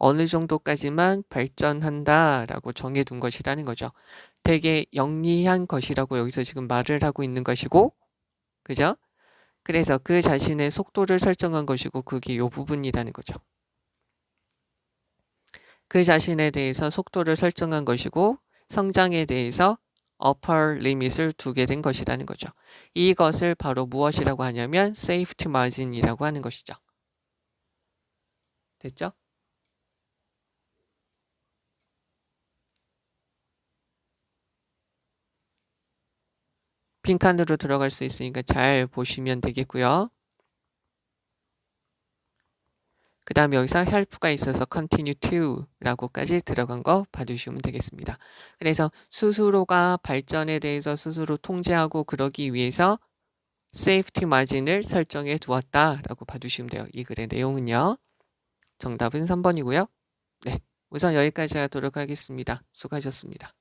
어느 정도까지만 발전한다라고 정해둔 것이라는 거죠. 되게 영리한 것이라고 여기서 지금 말을 하고 있는 것이고, 그죠? 그래서 그 자신의 속도를 설정한 것이고 그게 이 부분이라는 거죠. 그 자신에 대해서 속도를 설정한 것이고 성장에 대해서 upper limit을 두게 된 것이라는 거죠. 이것을 바로 무엇이라고 하냐면 safety margin이라고 하는 것이죠. 됐죠? 빈칸으로 들어갈 수 있으니까 잘 보시면 되겠고요. 그 다음에 여기서 help가 있어서 continue to 라고까지 들어간 거 봐주시면 되겠습니다. 그래서 스스로가 발전에 대해서 스스로 통제하고 그러기 위해서 safety margin을 설정해 두었다라고 봐주시면 돼요. 이 글의 내용은요. 정답은 3번이고요. 네, 우선 여기까지 하도록 하겠습니다. 수고하셨습니다.